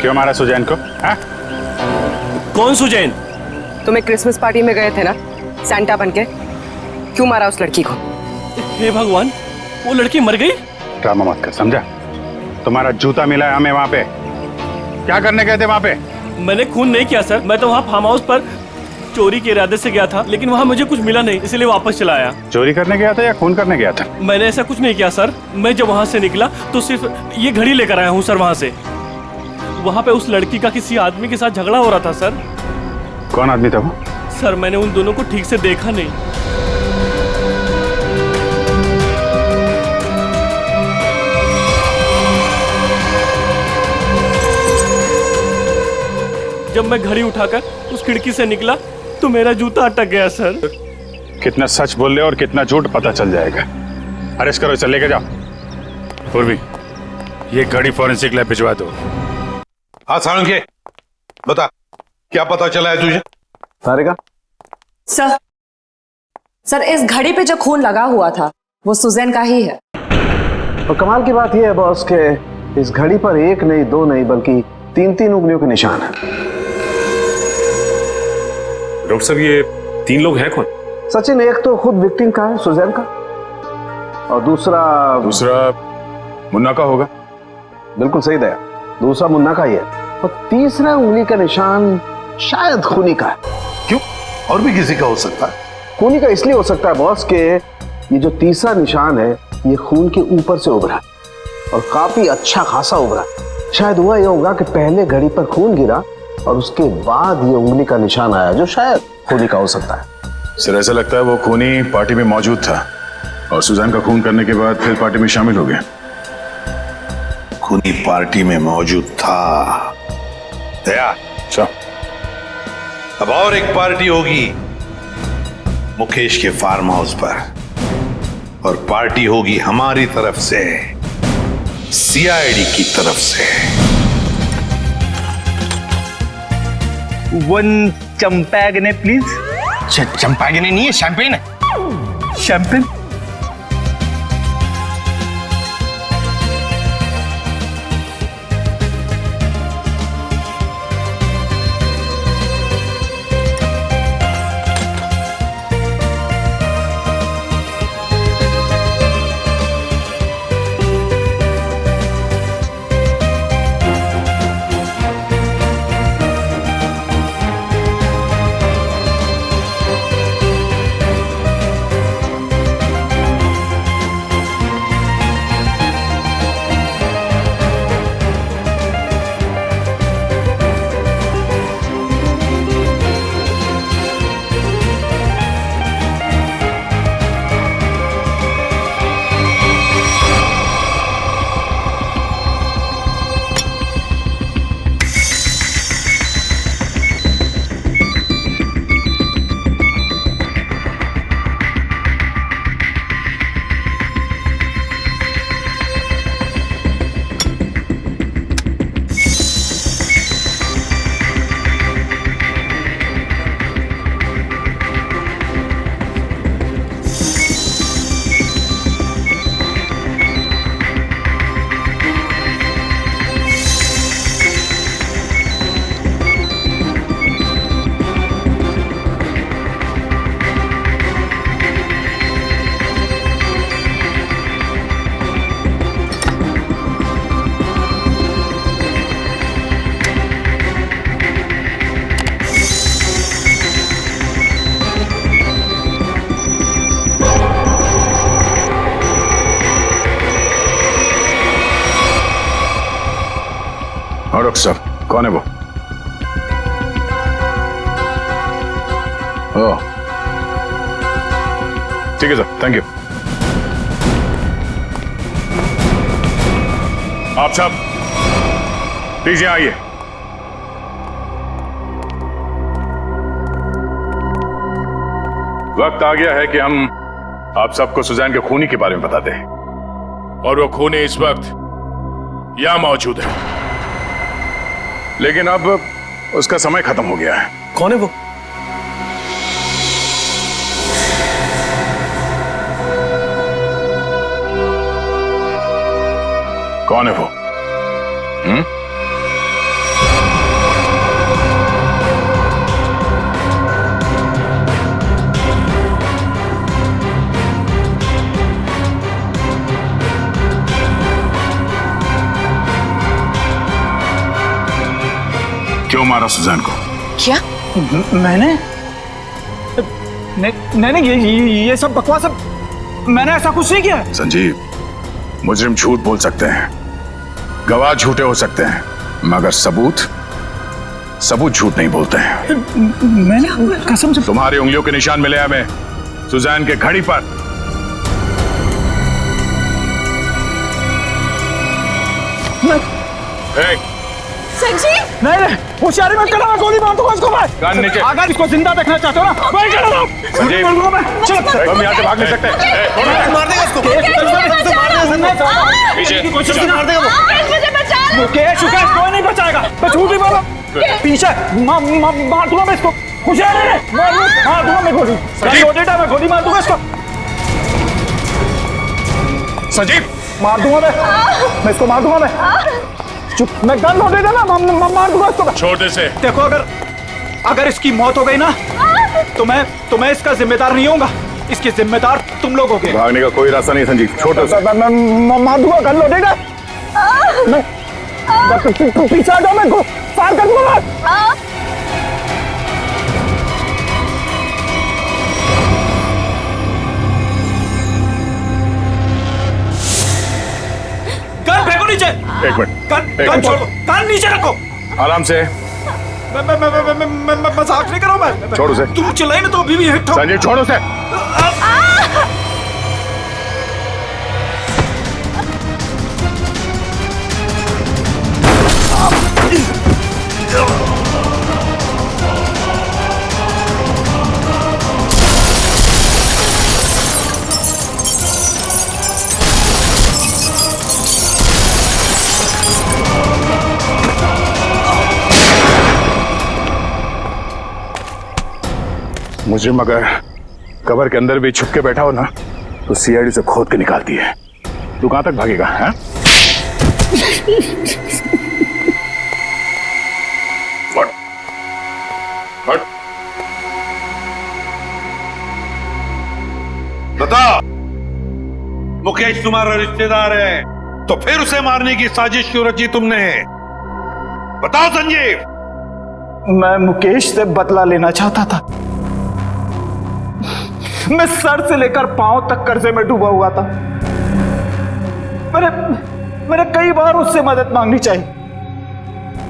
क्यों मारा सुजैन को? हाँ? कौन सुजैन? तुम्हें क्रिसमस पार्टी में गए थे ना सैंटा बनके, क्यों मारा उस लड़की को? हे भगवान, वो लड़की मर गई? ड्रामा मत कर, समझा? तुम्हारा जूता मिला है हमें वहां पे। क्या करने गए थे वहां पे? मैंने खून नहीं किया सर, मैं तो वहाँ फार्म हाउस पर चोरी के इरादे से गया था, लेकिन वहाँ मुझे कुछ मिला नहीं, इसलिए वापस चला आया। चोरी करने गया था या खून करने गया था? मैंने ऐसा कुछ नहीं किया सर। मैं जब वहाँ से निकला तो सिर्फ ये घड़ी लेकर आया हूँ सर। वहाँ से वहाँ पे उस लड़की का किसी आदमी के साथ झगड़ा हो रहा था सर। कौन आदमी था वो? सर मैंने उन दोनों को ठीक से देखा नहीं। जब मैं घड़ी उठाकर उस खिड़की से निकला तो मेरा जूता अटक गया सर। कितना सच बोल रहे और कितना झूठ पता चल जाएगा। अरेस्ट करो, इसे लेके जाओ। पूर्वी, ये घड़ी फॉरेंसिक लैब भिजवा दो। हाँ सारंगे, बता क्या पता चला है तुझे? सारिका? सर इस घड़ी पे जो खून लगा हुआ था वो सुजैन का ही है। और कमाल की बात यह है बॉस के इस घड़ी पर एक नहीं, दो नहीं, बल्कि 3 उंगलियों के निशान है। डॉक्टर साहब ये 3 लोग हैं कौन? सचिन, एक तो खुद विक्टिम का है, सुजैन का, और दूसरा मुन्ना का होगा। बिल्कुल सही दया, दूसरा मुन्ना का ही है, और तीसरा उंगली का निशान शायद खूनी का है। क्यों? और भी किसी का हो सकता है? खूनी का इसलिए हो सकता है बॉस के ये जो तीसरा निशान है ये खून के ऊपर से उभरा और काफी अच्छा खासा उभरा। शायद हुआ यह होगा कि पहले घड़ी पर खून गिरा और उसके बाद ये उंगली का निशान आया, जो शायद खूनी का हो सकता है। सर ऐसा लगता है वो खूनी पार्टी में मौजूद था और सुजैन का खून करने के बाद फिर पार्टी में शामिल हो गया। खूनी पार्टी में मौजूद था। दया, अब और एक पार्टी होगी मुकेश के फार्म हाउस पर, और पार्टी होगी हमारी तरफ से, सीआईडी की तरफ से। 1 चंपागने प्लीज। चंपागने नहीं है, शैंपेन है। शैंपेन? साहब, कौन है वो? ओह, ठीक है सर, थैंक यू। आप सब प्लीज यहाँ आइए। वक्त आ गया है कि हम आप सबको सुजैन के खूनी के बारे में बता दें। और वो खूनी इस वक्त यहां मौजूद है। लेकिन अब उसका समय खत्म हो गया है। कौन है वो? कौन है वो? क्यों मारा सुजैन को? क्या? मैंने ये सब बकवास, मैंने ऐसा कुछ नहीं किया। संजीव, मुजरिम झूठ बोल सकते हैं, गवाह झूठे हो सकते हैं, मगर सबूत झूठ नहीं बोलते हैं। मैंने कसम से। तुम्हारी उंगलियों के निशान मिले हमें सुजैन के घड़ी पर। संजीव, नहीं, होशियारी मत करना, मैं गोली मार दूंगा इसको। मैं कान नीचे। अगर इसको जिंदा देखना चाहते हो ना, मैं कर रहा हूं। संजीव, हम यहाँ से भाग नहीं सकते। मार देगा इसको। पीछे कोशिश मार देगा वो। मुकेश, कोई नहीं बचाएगा। मैं झूठ नहीं बोला। पीछे मार दूंगा मैं इसको। होशियारी मार दूंगा मैं गोली। मैं गोली मार दूंगा इसको। संजीव, मार दूंगा मैं इसको, मार दूंगा मैं। चुप, मैं गन लोड देना, मार दूंगा इसको। छोड़ दे से। देखो, अगर इसकी मौत हो गई ना, तो मैं इसका जिम्मेदार नहीं होऊंगा। इसके जिम्मेदार तुम लोग होगे। भागने का कोई रास्ता नहीं संजीव, छोड़ दे। मैं मार दूंगा, गन लोड देगा। मैं पीछे आ जाओ, मैं फायर कर दूंगा। गन फेंको नीचे। एक मिनट, गन छोड़ो, गन नीचे रखो। आराम से। मैं मजाक नहीं कर रहा हूं। मैं छोड़ उसे। तुम चिल्लाई ना तो अभी भी हिट हो। संजीव, छोड़ उसे। मुजरिम अगर कबर के अंदर भी छुप के बैठा हो ना, तो सीआईडी से खोद के निकालती है। तू कहां तक भागेगा? हैं? हट। बता, मुकेश तुम्हारा रिश्तेदार है, तो फिर उसे मारने की साजिश क्यों रची तुमने? बताओ संजीव। मैं मुकेश से बदला लेना चाहता था। मैं सर से लेकर पांव तक कर्जे में डूबा हुआ था। मैंने कई बार उससे मदद मांगनी चाहिए,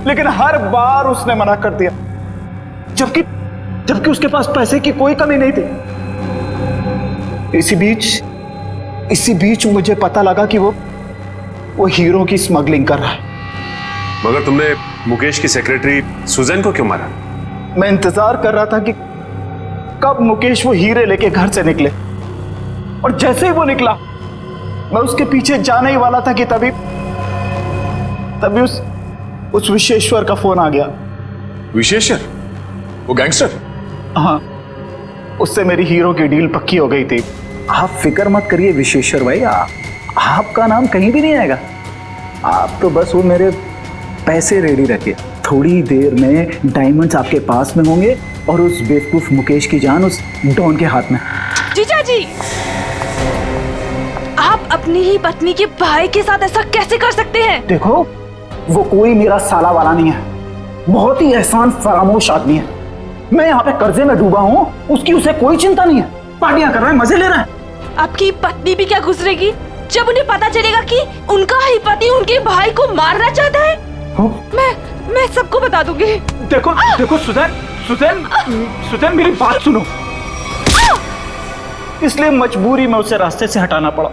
लेकिन हर बार उसने मना कर दिया, जबकि उसके पास पैसे की कोई कमी नहीं थी। इसी बीच मुझे पता लगा कि वो हीरो की स्मगलिंग कर रहा है। मगर तुमने मुकेश की सेक्रेटरी सुजैन को क्यों मारा? मैं इंतजार कर रहा था कि कब मुकेश वो हीरे लेके घर से निकले, और जैसे ही वो निकला, मैं उसके पीछे जाने ही वाला था कि तभी उस विशेश्वर का फोन आ गया। विशेश्वर? वो गैंगस्टर? हाँ, उससे मेरी हीरो की डील पक्की हो गई थी। आप फिक्र मत करिए विशेश्वर भाई, आपका नाम कहीं भी नहीं आएगा। आप तो बस वो मेरे पैसे रेडी रखिए, थोड़ी देर में डायमंड्स आपके पास में होंगे और उस बेवकूफ मुकेश की जान उस डॉन के हाथ में। जीजा जी, आप अपनी ही पत्नी के भाई के साथ ऐसा कैसे कर सकते हैं? देखो, वो कोई मेरा साला वाला नहीं है, बहुत ही एहसान फरामोश आदमी है। मैं यहाँ पे कर्जे में डूबा हूँ, उसकी उसे कोई चिंता नहीं है, पार्टियां कर रहा है, मजे ले रहा है। आपकी पत्नी भी क्या गुजरेगी जब उन्हें पता चलेगा कि उनका ही पति उनके भाई को मारना चाहता है? मैं सबको बता दूंगी। देखो देखो सुजैन, सुजैन मेरी बात सुनो। इसलिए मजबूरी में उसे रास्ते से हटाना पड़ा।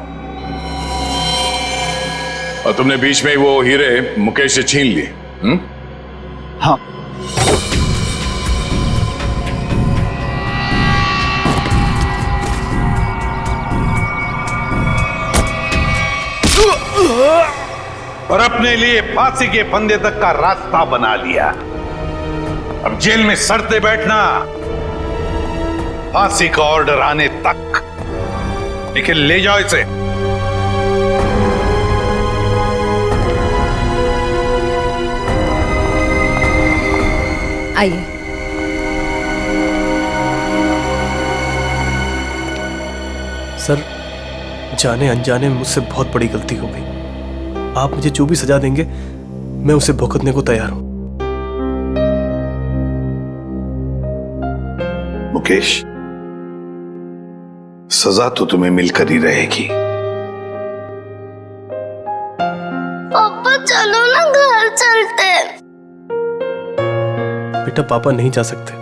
और तुमने बीच में वो हीरे मुकेश से छीन लिए? हाँ। और अपने लिए फांसी के फंदे तक का रास्ता बना लिया। अब जेल में सड़ते बैठना, फांसी का ऑर्डर आने तक। लेकिन ले जाओ इसे। आइए। सर, जाने अनजाने में मुझसे बहुत बड़ी गलती हो गई। आप मुझे जो भी सजा देंगे मैं उसे भुगतने को तैयार हूं। मुकेश, सजा तो तुम्हें मिलकर ही रहेगी। पापा चलो ना, घर चलते। बेटा, पापा नहीं जा सकते।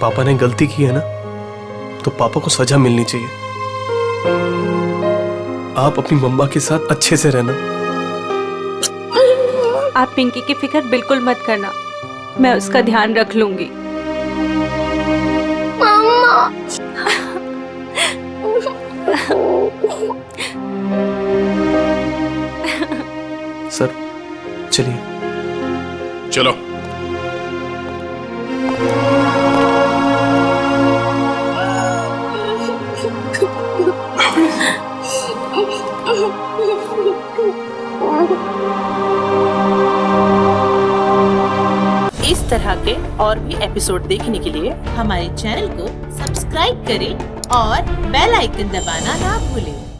पापा ने गलती की है ना, तो पापा को सजा मिलनी चाहिए। आप अपनी मम्मा के साथ अच्छे से रहना। आप पिंकी की फिक्र बिल्कुल मत करना, मैं उसका ध्यान रख लूंगी। मम्मा। सर, चलिए। चलो। इस तरह के और भी एपिसोड देखने के लिए हमारे चैनल को सब्सक्राइब करें और बेल आइकन दबाना ना भूलें।